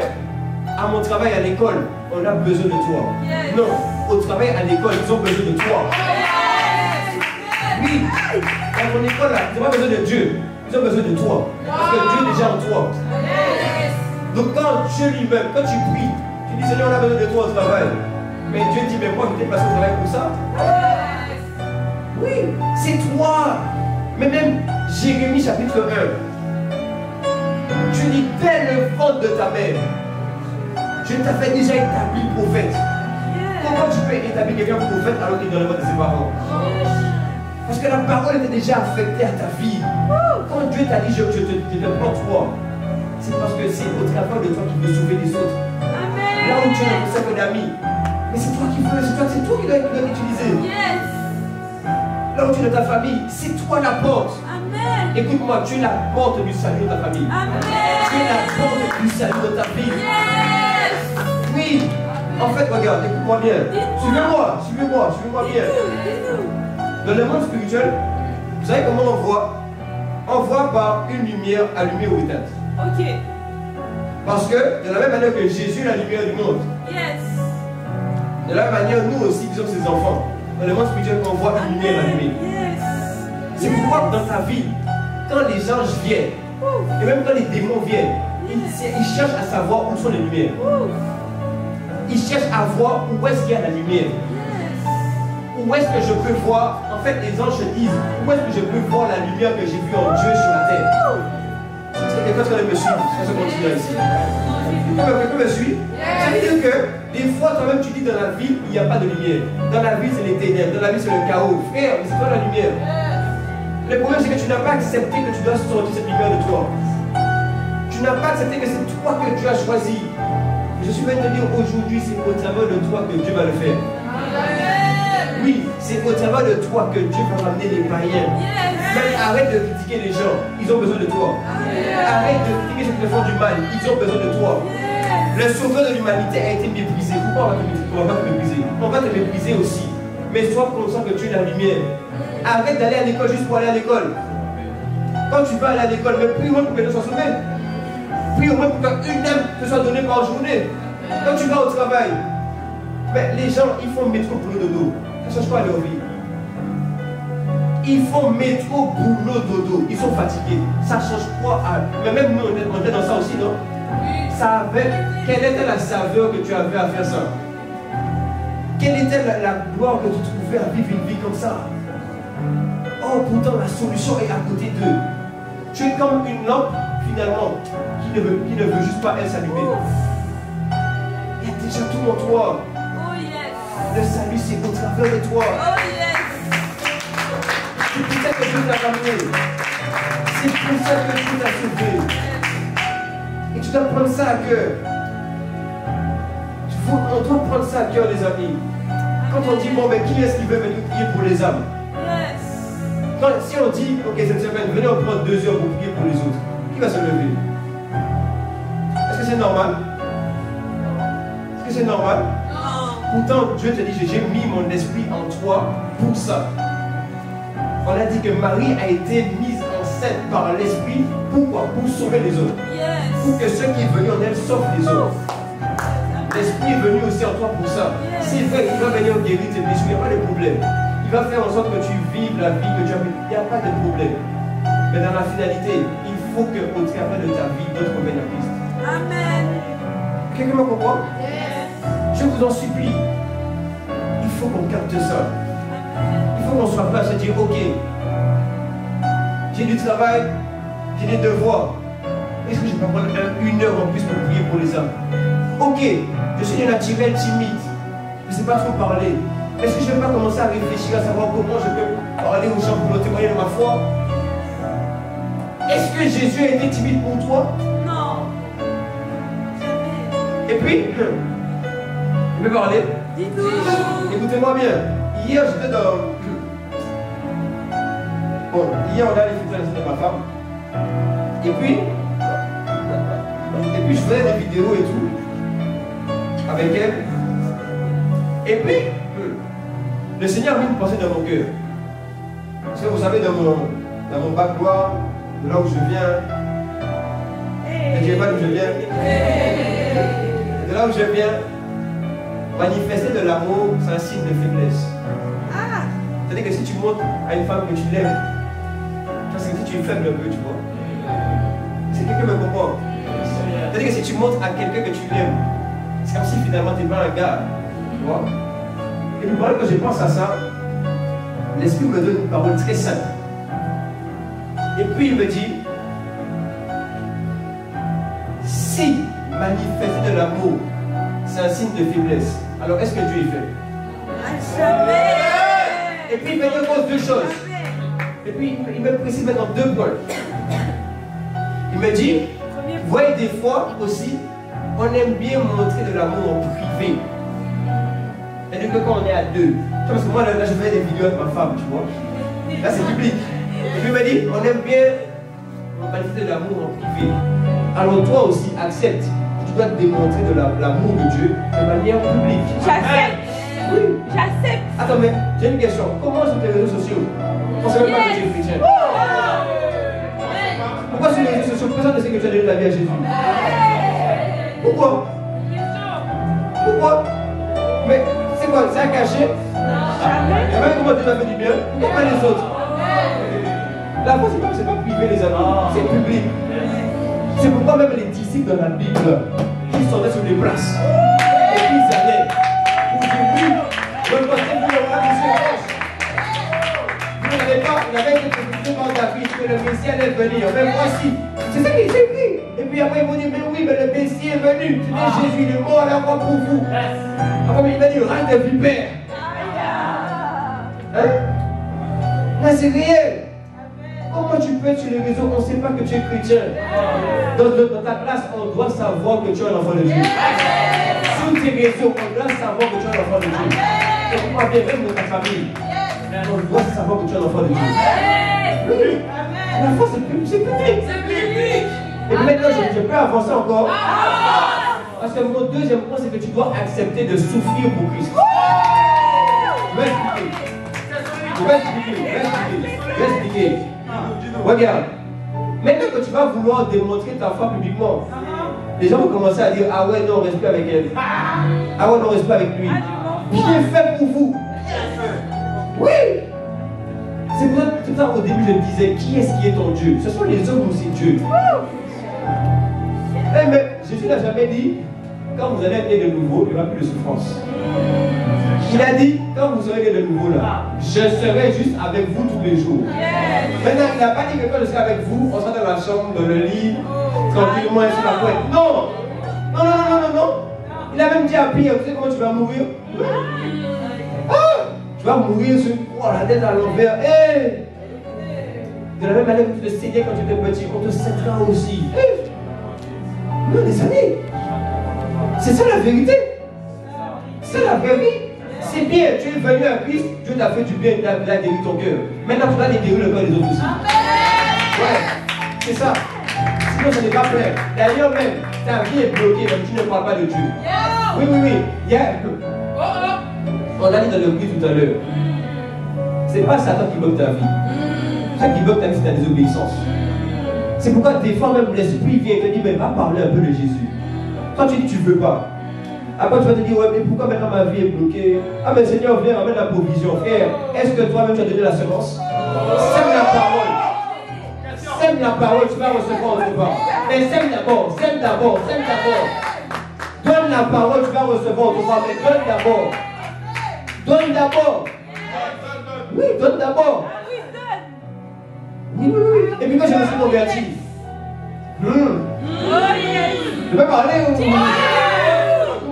à mon travail, à l'école, on a besoin de toi. Yes. Non, au travail, à l'école, ils ont besoin de toi. Yes. Oui, dans ton école, là, ils n'ont pas besoin de Dieu. Ils ont besoin de toi. Parce que Dieu est déjà en toi. Yes. Donc quand Dieu lui-même, quand tu pries, tu dis Seigneur, on a besoin de toi au travail. Mais Dieu dit, mais moi, je t'ai placé au travail pour ça. Yes. Oui, c'est toi. Mais même Jérémie chapitre 1. Tu dis, dès le ventre de ta mère, je t'avais déjà établi prophète. Comment tu peux établir quelqu'un prophète alors qu'il est dans le ventre de ses parents? Parce que la parole était déjà affectée à ta vie. Quand Dieu t'a dit, je te prends toi, c'est parce que c'est au travers de toi qui veux sauver les autres. Amen. Là où tu as un cercle d'amis, mais c'est toi qui veux, c'est toi qui dois utiliser. Yes. Là où tu es dans ta famille, c'est toi la porte. Amen. Écoute-moi, tu es la porte du salut de ta famille. Amen. Tu es la porte du salut de ta vie. Yes. Oui. En fait, regarde, écoute-moi bien. Suivez-moi bien. Dans le monde spirituel, vous savez comment on voit? On voit par une lumière allumée ou éteinte. Ok. Parce que, de la même manière que Jésus est la lumière du monde, Yes. de la même manière, nous aussi, nous sommes ses enfants. Dans le monde spirituel, on voit une lumière allumée. Yes. C'est pourquoi dans ta vie, quand les anges viennent, et même quand les démons viennent, ils cherchent à savoir où sont les lumières. Ils cherchent à voir où est-ce qu'il y a la lumière. Où est-ce que je peux voir? En fait, les anges se disent, où est-ce que je peux voir la lumière que j'ai vue en Dieu sur la terre? C'est ce que quelqu'un qui me suit. Ça se continue ici. Quelqu'un me suit. Ça veut dire que des fois, toi-même, tu dis dans la ville, il n'y a pas de lumière. Dans la ville, c'est les ténèbres. Dans la ville, c'est le chaos. Frère, mais c'est toi la lumière. Le problème, c'est que tu n'as pas accepté que tu dois sortir cette lumière de toi. Tu n'as pas accepté que c'est toi que tu as choisi. Je suis venu te dire aujourd'hui, c'est au travers de toi que Dieu va le faire. Oui, c'est au travers de toi que Dieu va ramener les païens. Même arrête de critiquer les gens, ils ont besoin de toi. Arrête de critiquer ceux qui te font du mal, ils ont besoin de toi. Le sauveur de l'humanité a été méprisé. Pourquoi on va te mépriser? On va te mépriser aussi. Mais sois conscient que tu es la lumière. Arrête d'aller à l'école juste pour aller à l'école. Quand tu vas aller à l'école, mais prie au moins pour que tu sois sauvé. Prie au moins pour qu'une âme te soit donnée par journée. Quand tu vas au travail, mais les gens, ils font métro boulot dodo. Ça change quoi à leur vie? Ils font métro boulot dodo. Ils sont fatigués. Ça change quoi à... Mais même nous, on était dans ça aussi, non? Ça avait... Quelle était la saveur que tu avais à faire ça? Quelle était la gloire que tu trouvais à vivre une vie comme ça? Oh, pourtant la solution est à côté d'eux. Tu es comme une lampe, finalement, qui ne veut juste pas elle s'allumer. Il y a déjà tout en toi. Oh yes. Le salut, c'est au travers de toi. Oh yes. C'est pour ça que Dieu t'a ramené. C'est pour ça que Dieu t'a sauvé. Et tu dois prendre ça à cœur. On doit prendre ça à cœur, les amis. Quand on dit, bon, mais qui est-ce qui veut venir prier pour les âmes? Si on dit, ok, cette semaine, venez, on prend 2 heures pour prier pour les autres, qui va se lever? Est-ce que c'est normal? Est-ce que c'est normal? Non. Pourtant, Dieu te dit, j'ai mis mon esprit en toi pour ça. On a dit que Marie a été mise enceinte par l'esprit. Pourquoi? Pour sauver les autres. Yes. Pour que ceux qui sont venus en elle sauvent les autres. L'esprit est venu aussi en toi pour ça. Yes. S'il veut, il va venir guérir tes blessures, il n'y a pas de problème. Il va faire en sorte que tu vives la vie que tu as vécue. Il n'y a pas de problème. Mais dans la finalité, il faut qu'au travers de ta vie, d'autres reviennent à Christ. Amen. Quelqu'un me comprend? Yes. Je vous en supplie. Il faut qu'on capte ça. Il faut qu'on soit prêt à se dire, ok, j'ai du travail, j'ai des devoirs. Est-ce que je peux prendre 1 heure en plus pour prier pour les âmes? Ok, je suis de naturel timide. Je ne sais pas trop parler. Est-ce que je ne vais pas commencer à réfléchir, à savoir comment je peux parler aux gens pour leur témoigner de ma foi? Est-ce que Jésus a été timide pour toi? Non. Jamais. Et puis, je vais parler. Dites-nous. Écoutez-moi bien. Hier, j'étais dans... Bon, hier, on a les fêtes de ma femme. Et puis, je faisais des vidéos et tout. Avec elle. Et puis, le Seigneur a mis une pensée dans mon cœur. Parce que vous savez, dans mon background, de là où je viens, ne dites pas d'où je viens. De là où je viens, manifester de l'amour, c'est un signe de faiblesse. C'est-à-dire que si tu montres à une femme que tu l'aimes, c'est que tu es faible un peu, tu vois. C'est quelqu'un me comprend. C'est-à-dire que si tu montres à quelqu'un que tu l'aimes, c'est comme si finalement tu n'es pas un gars. Tu vois. Et puis pendant que je pense à ça, l'Esprit me donne une parole très simple. Et puis il me dit, si manifester de l'amour, c'est un signe de faiblesse, alors est-ce que Dieu y fait? Jamais. Et puis il me propose 2 choses. Et puis il me précise maintenant 2 points. Il me dit, voyez des fois aussi, on aime bien montrer de l'amour en privé. C'est-à-dire que quand on est à 2, parce que moi là je fais des vidéos avec ma femme, tu vois. Là c'est public. Et puis il me dit, on aime bien manifester de l'amour en privé. Alors toi aussi, accepte. Tu dois te démontrer de l'amour de Dieu de manière publique. J'accepte. Oui. J'accepte. Attends, mais j'ai une question. Comment sur tes réseaux sociaux? On ne sait même pas que tu es chrétien. Pourquoi sur les réseaux sociaux, personne ne sait que tu as donné la vie à Jésus? Pourquoi? Pourquoi? Mais c'est quoi? C'est à cacher? Et même comment Dieu t'a fait du bien? Pourquoi pas les autres? La foi, c'est pas privé, les amis. C'est public. C'est pourquoi même les disciples dans la Bible, ils sortaient sur les places. Et puis ils allaient pour dire oui, le conseil vous aura des séquences. Vous n'avez pas, il avait été prédit par David que le Messie allait venir. Mais voici, C'est ça qui est écrit. Et puis après, ils vont dire, mais oui, mais le Messie est venu. Tu dis, Jésus, il est mort à la croix pour vous. Après, il va dire, reine de vipère. Hein? Là, c'est réel. Comment tu peux être sur les réseaux, on ne sait pas que tu es chrétien. Dans ta classe, on doit savoir que tu es un enfant de Dieu. Sur tes réseaux, on doit savoir que tu es un enfant de Dieu. Et pourquoi bien, même dans ta famille, on doit savoir que tu es un enfant de Dieu. Oui. La foi, c'est public. Et maintenant, je peux avancer encore. Parce que mon deuxième point, c'est que tu dois accepter de souffrir pour Christ. Je vais expliquer. Regarde. Maintenant que tu vas vouloir démontrer ta foi publiquement, les gens vont commencer à dire, ah ouais, non, on reste plus avec elle. Ah ouais, non, on reste plus avec lui. Bien fait pour vous. Oui. C'est pour ça que tout à l'heure au début je me disais, qui est-ce qui est ton Dieu? Ce sont les hommes ou c'est Dieu? Mais Jésus n'a jamais dit, quand vous allez être né de nouveau, il n'y aura plus de souffrance. Il a dit, quand vous serez né de nouveau là, je serai juste avec vous tous les jours. Maintenant, il n'a pas dit que quand je serai avec vous, on sera dans la chambre, dans le lit, tranquillement sur la couette. Non! Non. Il a même dit à Pierre, tu sais comment tu vas mourir? Tu vas mourir sur la tête à l'envers. Hey! De la même manière que tu te saignais quand tu étais petit, on te saignera aussi. Hey! Non, les amis, c'est ça la vérité. C'est la vraie vie. C'est bien, tu es venu à Christ, Dieu t'a fait du bien, il a guéri ton cœur. Maintenant, tu dois guérir le cœur des autres aussi. Ouais, c'est ça. Sinon, ce n'est pas clair. D'ailleurs, même, ta vie est bloquée, même tu ne parles pas de Dieu. Oui. On a dit dans le prix tout à l'heure. C'est pas Satan qui bloque ta vie. Ce qui bloque ta vie, c'est ta désobéissance. C'est pourquoi des fois, même l'esprit vient et te dit, mais va parler un peu de Jésus. Toi, tu dis, tu ne veux pas. Après, tu vas te dire, ouais, mais pourquoi maintenant ma vie est bloquée? Ah, mais Seigneur, viens, ramène la provision. Frère, est-ce que toi-même tu as donné la semence? Sème la parole. Sème la parole, tu vas recevoir autre part. Mais sème d'abord. Donne la parole, tu vas recevoir autre part. Mais donne d'abord. Oui, donne d'abord. Oui. Et puis quand je me suis converti, je peux parler ou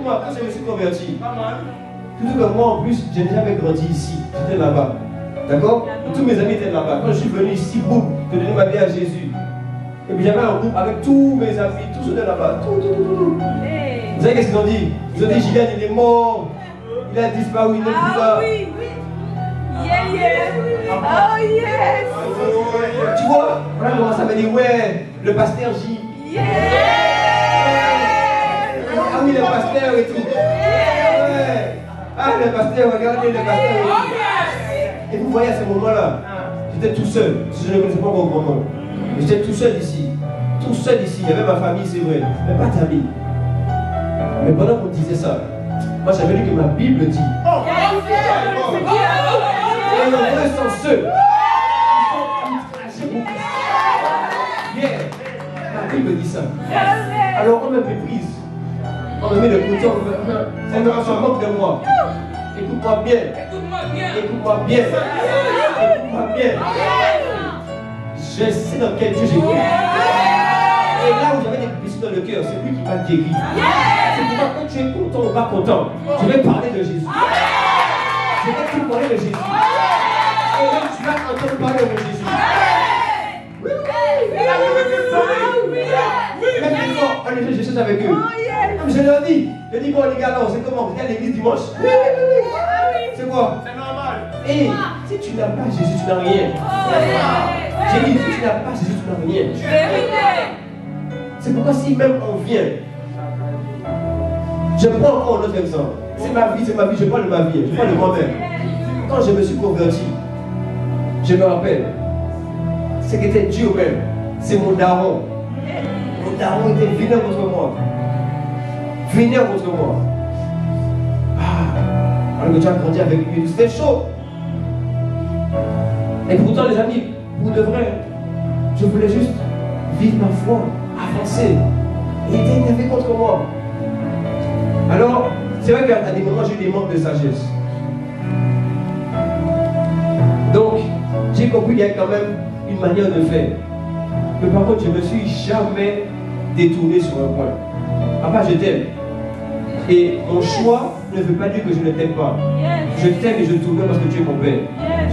quand je me suis converti, surtout que moi en plus, je n'ai jamais grandi ici, j'étais là-bas. D'accord? Tous mes amis étaient là-bas. Quand je suis venu ici, boum, je donnais ma vie à Jésus. Et puis j'avais un groupe avec tous mes amis, tous ceux de là-bas. Tout. Vous savez qu'est-ce qu'ils ont dit? Ils ont dit, Julien, il est mort, il a disparu, il n'est plus là. Oui. Oh yes. Tu vois, voilà, ça veut dire, ouais, le pasteur J. Ah oui, le pasteur et tout. Ouais. Ah, le pasteur, regardez le pasteur. Et vous voyez à ce moment-là, j'étais tout seul. Je ne connaissais pas mon grand nom. J'étais tout seul ici. Il y avait ma famille, c'est vrai, mais pas ta vie. Mais pendant qu'on disait ça, moi j'avais lu que ma Bible dit. Et nombreux sont ceux qui sont ultragés pour Christ. La Bible dit ça. Alors on me méprise. On me met le côté, on me moque de moi. Écoute-moi bien. Je sais dans quel Dieu j'ai cru. Et là où j'avais des blessures dans le cœur, c'est lui qui m'a guéri. C'est pourquoi quand tu es content ou pas content, je vais parler de Jésus. Je vais te parler de Jésus. Et même tu vas entendre parler de Jésus. Même des fois, on est j'échange avec eux. Je leur dis, bon les gars, non, c'est comment? Vous êtes à l'église dimanche? Oui. C'est quoi? C'est normal. Et si tu n'as pas Jésus, tu n'as rien. J'ai dit, si tu n'as pas Jésus, tu n'as rien. C'est pourquoi si même on vient, je prends encore un autre exemple. C'est ma vie, je parle de ma vie, je parle de moi-même. Quand je me suis converti, je me rappelle, c'était Dieu même, c'est mon daron. Mon daron était vénère contre moi. Alors que tu as grandi avec lui, c'était chaud. Et pourtant les amis, pour de vrai, je voulais juste vivre ma foi, avancer. Il était énervé contre moi. Alors, c'est vrai qu'à des moments, j'ai eu des manques de sagesse. Donc, j'ai compris qu'il y a quand même une manière de faire. Mais par contre, je ne me suis jamais détourné sur un point. Papa, je t'aime. Et mon choix ne veut pas dire que je ne t'aime pas. Je t'aime et je t'obéis parce que tu es mon père.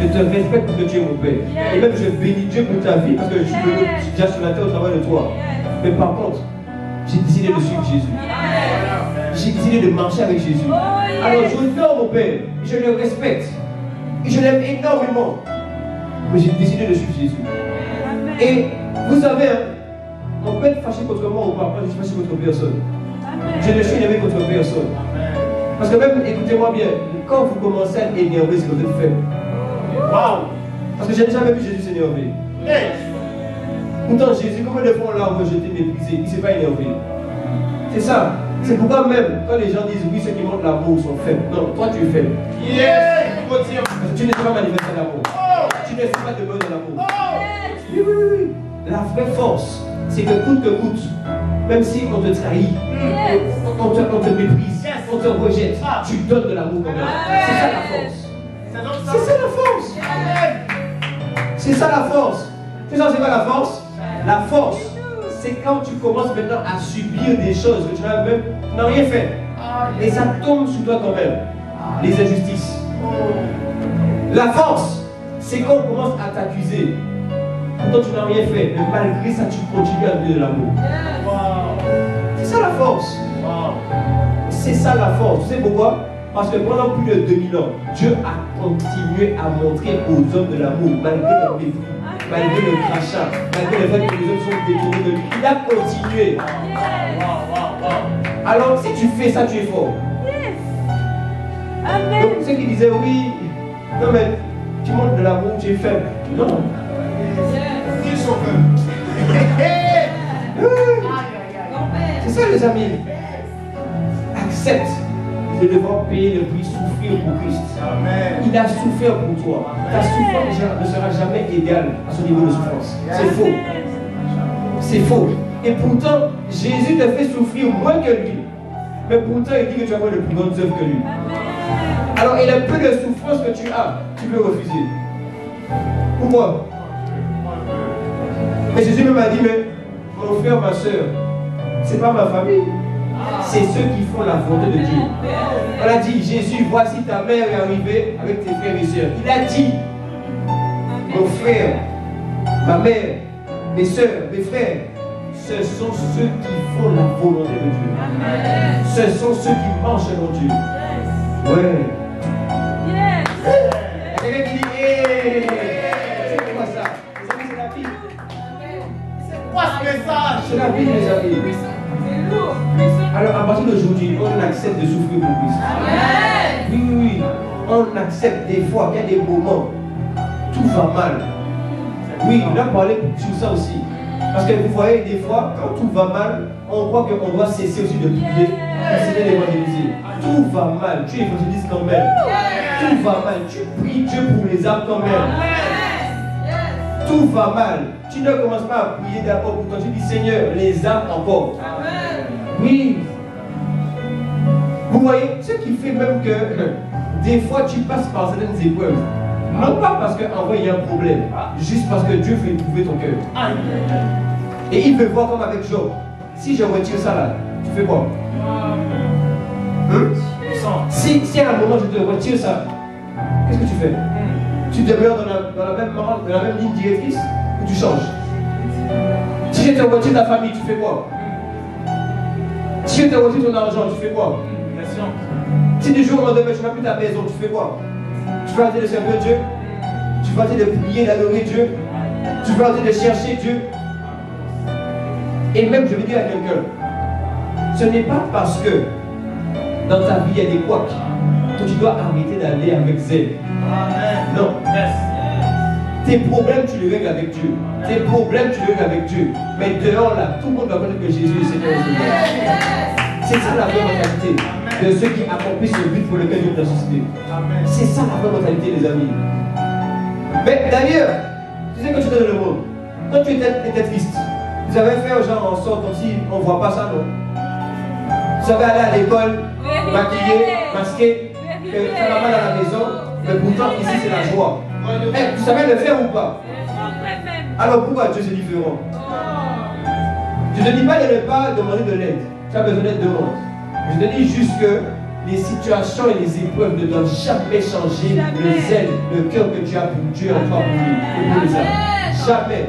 Je te respecte parce que tu es mon père. Et même je bénis Dieu pour ta vie parce que je suis déjà sur la terre au travers de toi. Mais par contre, j'ai décidé de suivre Jésus. J'ai décidé de marcher avec Jésus. Alors je l'honore mon père. Je le respecte. Et je l'aime énormément. Mais j'ai décidé de suivre Jésus. Et vous savez, hein, on peut être fâché contre moi ou pas. Moi, je suis fâché contre personne. Je ne suis énervé contre personne. Parce que même, écoutez-moi bien, quand vous commencez à être énervé, c'est que vous êtes faible. Waouh! Parce que je n'ai jamais vu Jésus s'énerver. Pourtant, Jésus, combien de fois on l'a rejeté, méprisé, il ne s'est pas énervé. C'est ça. C'est pourquoi même, quand les gens disent oui, ceux qui montrent l'amour sont faibles. Non, toi tu es faible. Parce que tu ne sais pas manifester l'amour. Tu ne sais pas te donner l'amour. Oui, oui, oui. La vraie force, c'est que coûte, même si on te trahit, on te méprise, on te rejette, tu donnes de l'amour quand même. C'est ça la force. C'est ça la force. C'est ça la force. Tu sais, c'est quoi la force? La force, c'est quand tu commences maintenant à subir des choses que tu n'as même rien fait. Et ça tombe sur toi quand même. Les injustices. La force, c'est quand on commence à t'accuser. Pourtant tu n'as rien fait, mais malgré ça tu continues à donner de l'amour. C'est ça la force. C'est ça la force. Tu sais pourquoi? Parce que pendant plus de 2000 ans, Dieu a continué à montrer aux hommes de l'amour, malgré leur mépris, malgré le crachat, malgré le fait que les hommes sont détournés de lui. Il a continué. Alors si tu fais ça, tu es fort. Donc ceux qui disaient oui, non mais tu montres de l'amour, tu es faible. Non. Ils sont faibles. C'est ça les amis. Accepte de devoir payer le prix, souffrir pour Christ. Amen. Il a souffert pour toi. Ta souffrance ne sera jamais égale à son niveau de souffrance. C'est faux. C'est faux. Et pourtant, Jésus te fait souffrir moins que lui. Mais pourtant, il dit que tu as de plus grandes œuvres que lui. Alors, il y a peu de souffrance que tu as, tu peux refuser. Pourquoi? Mais Jésus m'a dit, mais mon frère, ma soeur, c'est pas ma famille. C'est ceux qui font la volonté de Dieu. On a dit, Jésus, voici ta mère est arrivée avec tes frères et sœurs. Il a dit, mon frère, ma mère, mes sœurs, mes frères, ce sont ceux qui font la volonté de Dieu. Ce sont ceux qui marchent selon Dieu. Ouais. Il y a quelqu'un qui dit, hé, c'est quoi ça? C'est la Bible. C'est quoi ce message? C'est la Bible, les amis. Alors à partir d'aujourd'hui, on accepte de souffrir pour Christ. Amen. Oui, oui, oui. On accepte des fois qu'il y a des moments, tout va mal. Oui, on a parlé sur ça aussi. Parce que vous voyez, des fois, quand tout va mal, on croit qu'on doit cesser aussi de prier, cesser d'évangéliser. Tout va mal, tu évangélises quand même. Tout va mal, tu pries Dieu pour les âmes quand même. Tout va mal. Tu ne commences pas à prier d'abord pour toi, tu dis Seigneur, les âmes encore. Oui. Vous voyez, ce qui fait même que des fois tu passes par certaines épreuves. Non pas parce qu'en vrai il y a un problème, juste parce que Dieu fait trouver ton cœur. Et il veut voir comme avec Job. Si je retire ça là, tu fais quoi? Si à un moment je te retire ça, qu'est-ce que tu fais? Tu demeures dans la même ligne directrice ou tu changes? Si je te retire ta famille, tu fais quoi? Si je te retire ton argent, tu fais quoi? Si du jour au lendemain tu n'as plus ta maison, tu fais quoi? Tu vas arrêter de servir Dieu? Tu vas arrêter de prier, d'adorer Dieu? Tu vas arrêter de chercher Dieu? Et même je vais dire à quelqu'un, ce n'est pas parce que dans ta vie il y a des couacs que tu dois arrêter d'aller avec zèle. Non. Tes problèmes tu les règles avec Dieu. Tes problèmes tu les règles avec Dieu. Mais dehors là, tout le monde va connaître que Jésus est Seigneur. C'est ça la vraie mentalité de ceux qui accomplissent le but pour lequel Dieu t'a suscité. C'est ça la vraie mentalité les amis. Mais d'ailleurs, tu sais que tu étais dans le monde. Quand tu étais triste, vous avez fait aux gens en sorte comme si on ne voit pas ça, non? Vous avez allé à l'école, maquillé, masqué, faire la main à la maison, mais pourtant ici c'est la joie. Hey, vous savez le faire ou pas? Alors pourquoi Dieu c'est différent? Je ne te dis pas de ne pas demander de l'aide. Tu as besoin d'aide, demande. Je te dis juste que les situations et les épreuves ne doivent jamais changer le zèle, le cœur que tu as pour Dieu en toi pour les âmes. Jamais.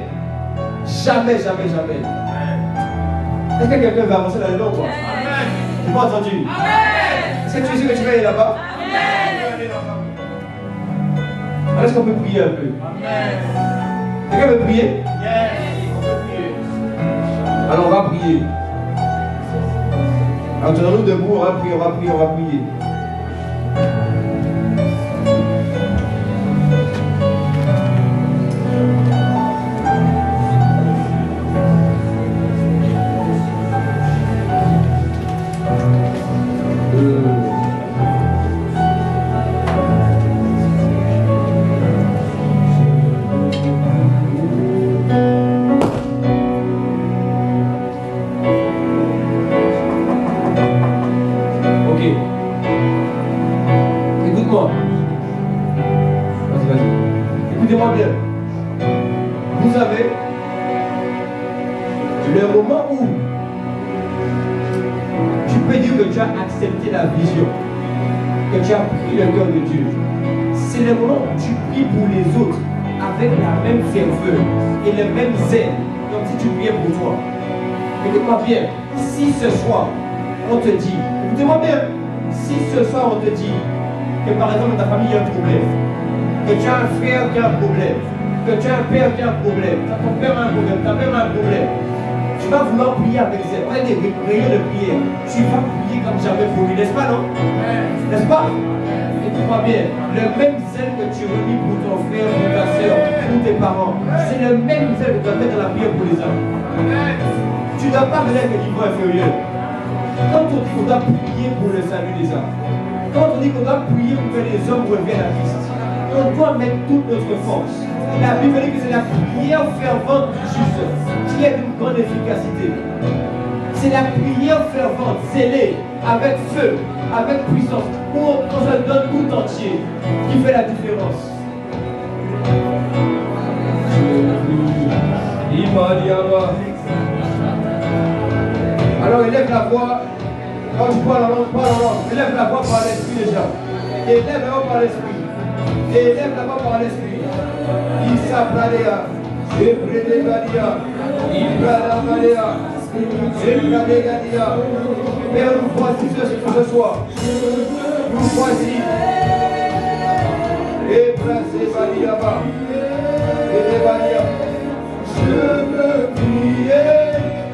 Jamais, jamais, jamais. Est-ce que quelqu'un va avancer là-dedans ou quoi? Tu m'as entendu? Est-ce que tu es sûr que tu vas aller là-bas? Alors est-ce qu'on peut prier un peu? Quelqu'un veut prier? Alors on va prier. Alors tenons-nous debout, on va prier, on va prier, on va prier. Écoute-moi. Vas-y. Écoutez-moi bien. Vous avez le moment où tu peux dire que tu as accepté la vision, que tu as pris le cœur de Dieu. C'est le moment où tu pries pour les autres avec la même ferveur et le même zèle, comme si tu priais pour toi. Écoute-moi bien. Si ce soir, on te dit, écoutez-moi bien, si ce soir on te dit que par exemple dans ta famille il y a un problème, que tu as un frère qui a un problème, que tu as un père qui a un problème, ton père a un problème, ta mère a un problème, tu vas vouloir prier avec zèle. On a des réunions de prière, tu vas prier comme jamais pour lui, n'est-ce pas, non? N'est-ce pas? Écoute-moi bien, le même zèle que tu remis pour ton frère, pour ta soeur, pour tes parents, c'est le même zèle que tu dois mettre dans la prière pour les hommes. Tu ne dois pas venir avec un niveau inférieur. Quand on dit qu'on doit prier pour le salut des âmes, quand on dit qu'on doit prier pour que les hommes reviennent à Christ, on doit mettre toute notre force. La Bible dit que c'est la prière fervente du juste qui est d'une grande efficacité. C'est la prière fervente, scellée, avec feu, avec puissance, où on se donne tout entier, qui fait la différence. Alors élève la voix. Quand tu parles en langue, élève la voix par l'esprit déjà. Élève la voix par l'esprit. Élève la voix par l'esprit. Issa Pradea. Ebrede Gadia. Ibrada Gadia. Ebrade Gadia. Père, nous voici ce soir. Nous voici. Ebrade Gadia. Ebrade Gadia. Je veux prier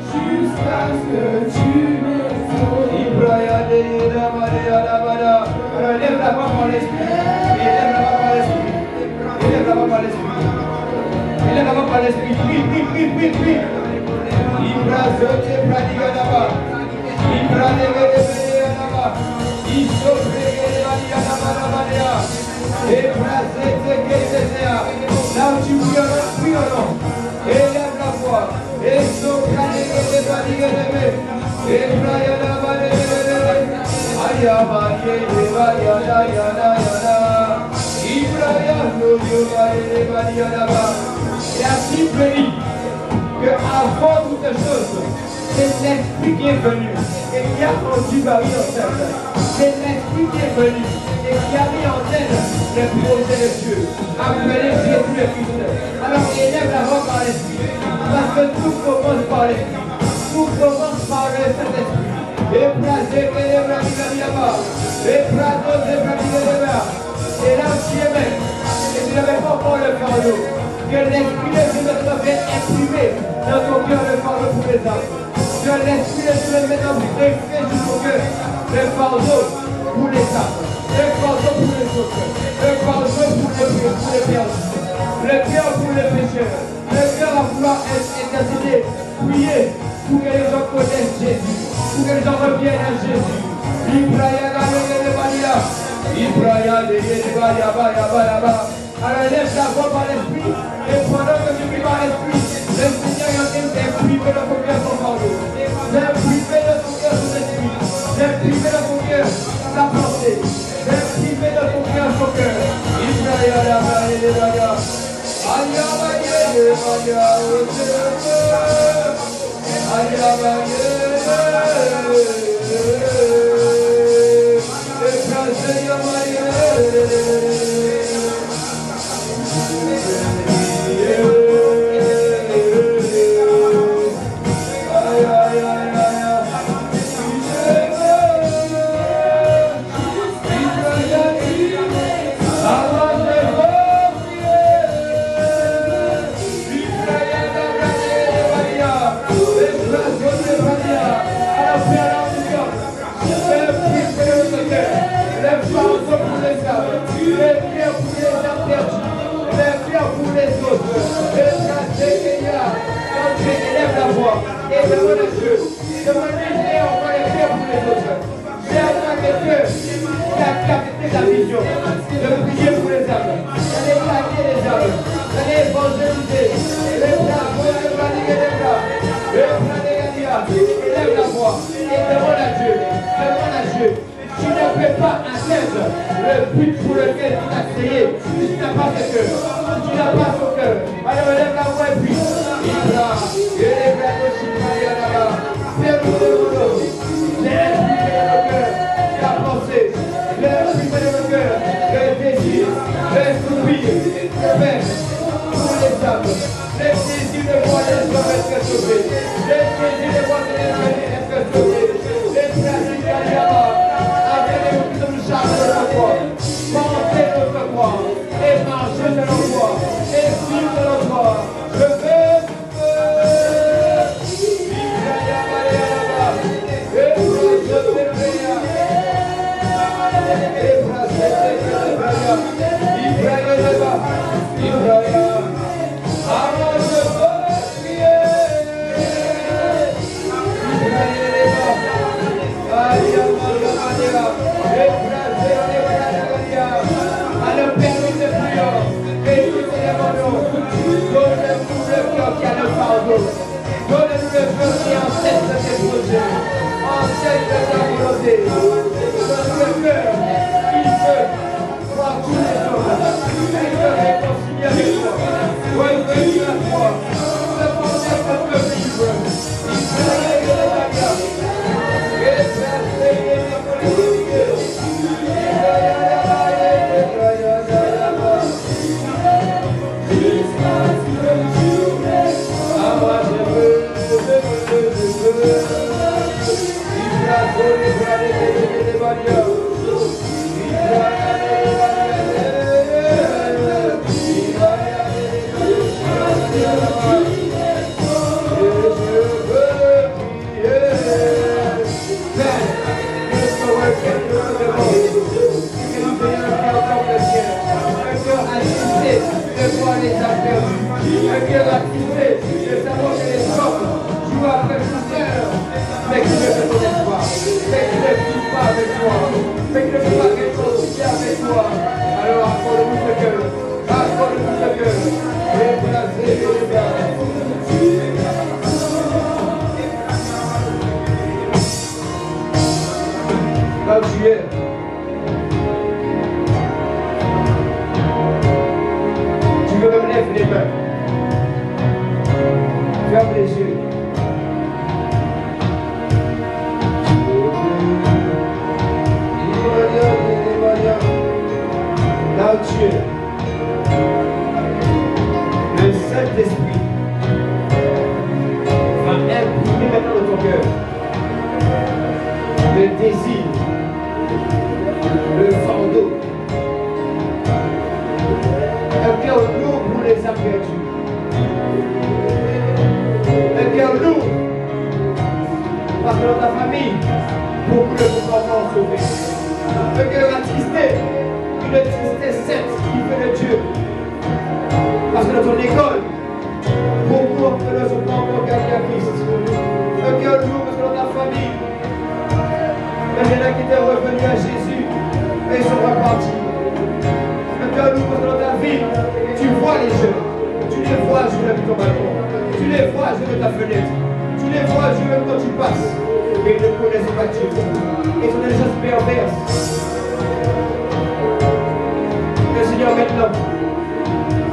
jusqu'à ce que tu me sauves. Alors élève la voix par l'esprit. Élève la voix par l'esprit. Élève la voix par l'esprit. Élève la voix par l'esprit. Prie. Ibra zote pradigadaba. Ibra devedebedeba. Iso pregedebadigadabadabadea. Ibra zete kedesea. Là où tu prie au nom. Élève la voix. Iso pregedebadigadebe. Ibra yadabadebedebe. Ayaba yedeba yada yada yada. Ibra yadoyoba yedeba yadaba. Et la Bible dit qu'avant toutes choses, c'est l'Esprit qui est venu et qui a rendu Marie enceinte. C'est l'Esprit qui est venu et qui a mis en elle le projet de Dieu, appelé Jésus le Christ. Alors élève la voix par l'Esprit, parce que tout commence par l'Esprit. Tout commence par le Saint-Esprit. Et là tu es même, et tu n'avais pas encore le fardeau, que l'Esprit de Dieu te fait imprimer dans ton cœur le fardeau pour les âmes. Que l'Esprit de Dieu maintenant fait jusqu'au cœur le fardeau pour les âmes, le fardeau pour les autres, le fardeau pour les perdus, le cœur pour les pécheurs, le cœur à vouloir intercéder, prier pour que les gens connaissent Jésus, pour que les gens reviennent à Jésus. Alors laisse la voix par l'esprit, et pendant que tu pries par l'esprit, le Seigneur est en train d'imprimer dans ton cœur son fardeau, d'imprimer dans ton cœur son esprit, d'imprimer dans ton cœur sa pensée, d'imprimer dans ton cœur son cœur.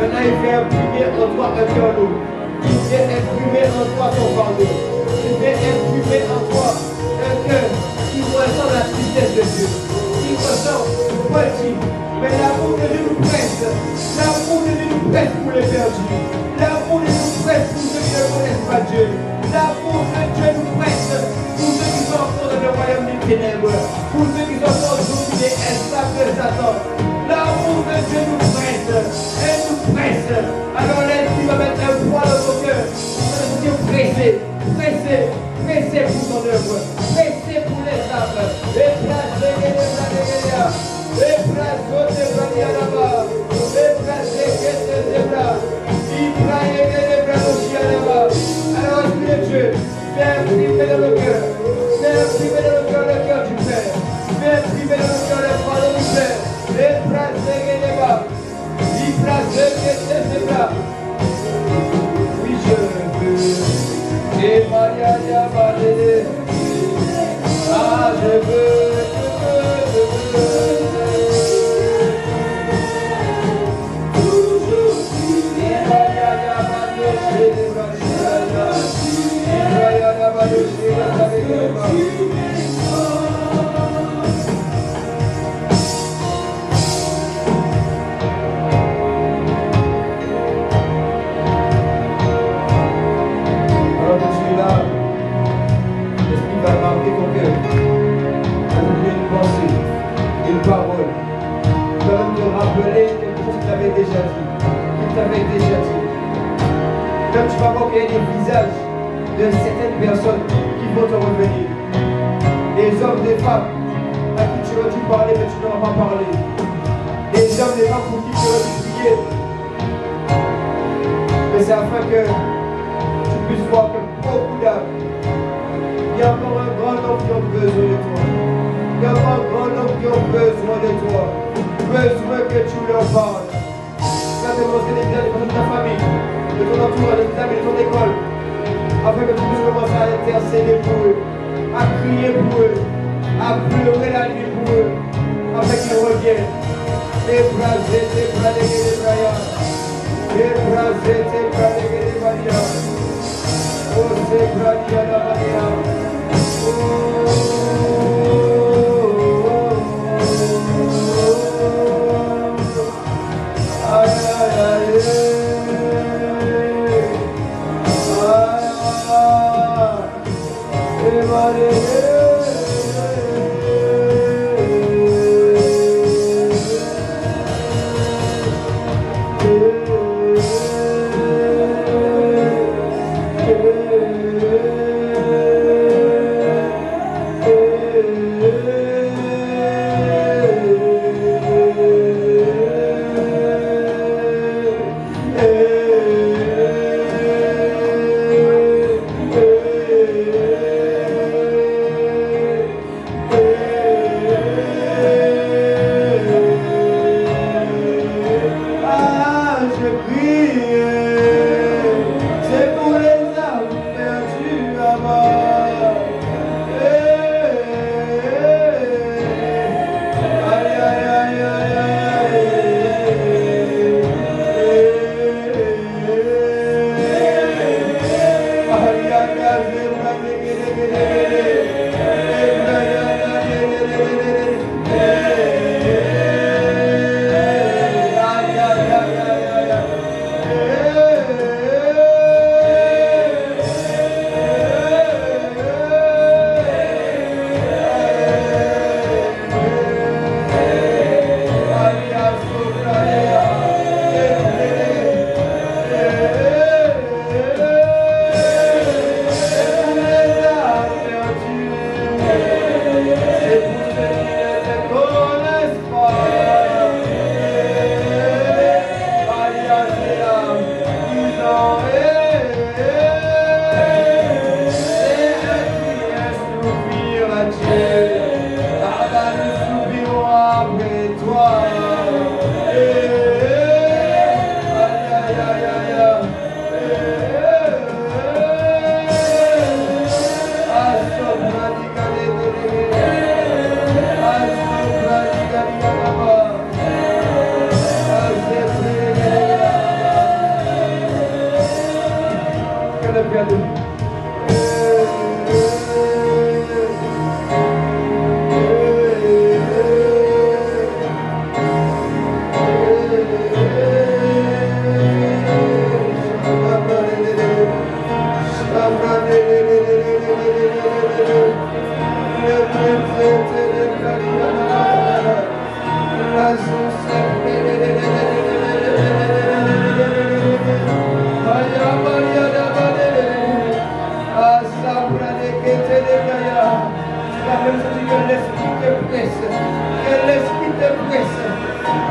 Maintenant, il fait imprimer en toi un cœur lourd. Il fait imprimer en toi ton fardeau. Il fait imprimer en toi un cœur qui ressent la tristesse de Dieu. Qui ressent petit. Mais l'amour de Dieu nous presse. L'amour de Dieu nous presse pour les perdus. L'amour de Dieu nous presse pour ceux qui ne connaissent pas Dieu. L'amour de Dieu nous presse pour ceux qui sont encore dans le royaume des ténèbres. Pour ceux qui sont encore aujourd'hui des esclaves de Satan. L'amour de Dieu nous presse. Elle nous presse. Alors l'esprit va mettre un poids dans ton cœur. On va dire pressé, pressé, pressé pour ton œuvre. Pressé pour les âmes. Et placé, et placé, là-bas. Et placé, alors, Esprit de Dieu, fais imprimer dans le cœur. Fais imprimer dans le cœur du Père. Fais imprimer dans le cœur le fardeau du Père. Et placé, il place oui, je veux. Et Maria, ah, je veux. Alors que tu es là, l'Esprit va marquer ton cœur. Ça te donner une pensée, une parole. Il va même te rappeler quelque chose qu'il t'avait déjà dit. Même tu vas voir qu'il y a des visages de certaines personnes qui vont te revenir. Des hommes, des femmes à qui tu aurais dû parler mais tu n'auras pas parlé. Des hommes, des femmes pour qui tu aurais dû prier. Mais c'est afin que tu puisses voir que beaucoup d'âmes, il y a encore un grand nombre qui ont besoin de toi. Il y a encore un grand nombre qui ont besoin de toi. Besoin que tu leur parles. Tu vas te montrer les biens de ta famille, de ton entourage, de tes amis, de ton école, afin que tu puisses commencer à intercéder pour eux, à crier pour eux, à pleurer la nuit pour eux, afin qu'ils reviennent. Ébrasé, oh, c'est Bradia la Maria. Regarde.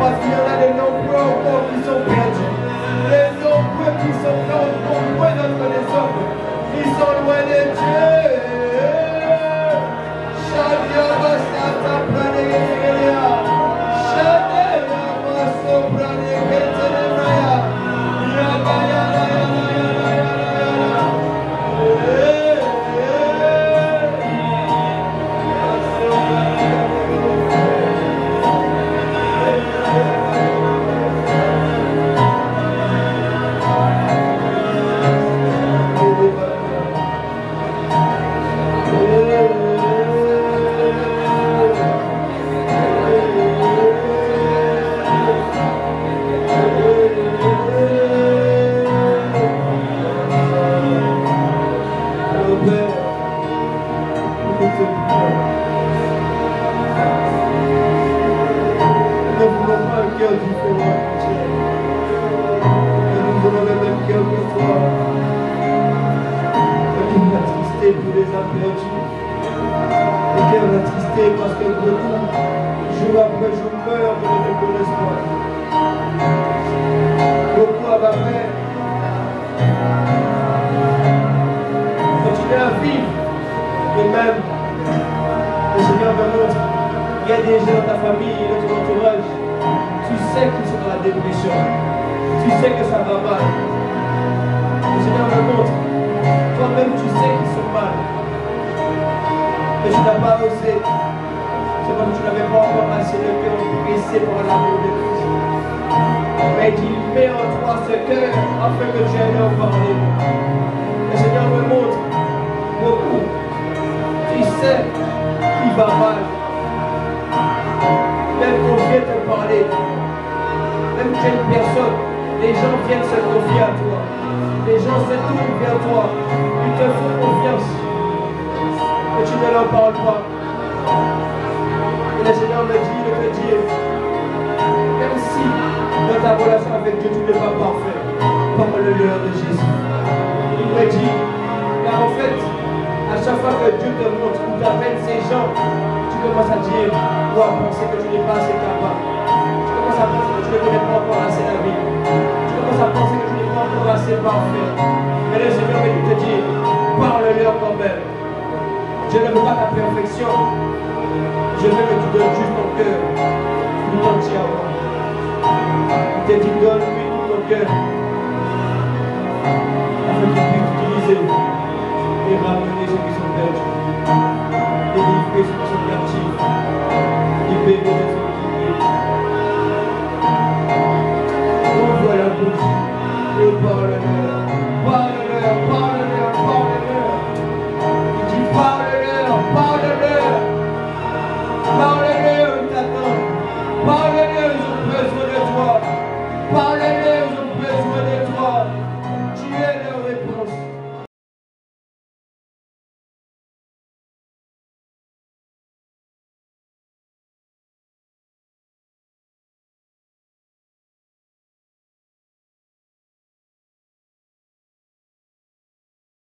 Parce qu'il y en a des nombreux encore qui sont perdus. Les nombreux qui sont nombreux d'entre les hommes. Ils sont loin de Dieu. Shadia Basata Pranegeria. Shadia Baso Pranegeria. Yabaya pour les âmes perdues. Le cœur attristé parce que beaucoup, jour après jour, meurent de ne connaissent pas. Beaucoup après continuer à vivre. Et même, le Seigneur me montre, il y a des gens dans ta famille et dans ton entourage, tu sais qu'ils sont dans la dépression. Tu sais que ça va mal. Le Seigneur me montre, toi-même tu sais qu'ils sont mal. Mais tu n'as pas osé. C'est comme tu n'avais pas encore assez le cœur pressé par l'amour de Christ. Mais il met en toi ce cœur afin que tu ailles leur parler. Le Seigneur me montre beaucoup. Tu sais qu'il va mal. Même qu'on vient te parler. Même que tu es une personne, les gens viennent se confier à toi. Les gens se tournent vers toi. Ils te font confiance. Et tu ne leur parles pas. Et le Seigneur me dit, il te dit, même si dans ta relation avec Dieu, tu n'es pas parfait, parle-leur de Jésus. Il me dit, car en fait, à chaque fois que Dieu te montre ou t'amène ces gens, tu commences à dire, ou à penser que tu n'es pas assez capable. Tu commences à penser que tu ne connais pas encore assez la vie. Tu commences à penser que tu n'es pas encore assez parfait. Mais le Seigneur veut te dire, parle-leur quand même. Je ne veux pas ta perfection. Je veux que tu donnes juste ton cœur. Tout entier à moi. Il te dit, donne-lui tout ton cœur. Afin qu'il puisse utiliser et ramener ceux qui sont perdus. Délivrer ceux qui sont captifs. Libérer ceux qui sont liés. Ouvre la bouche et parle-leur. Parle-leur.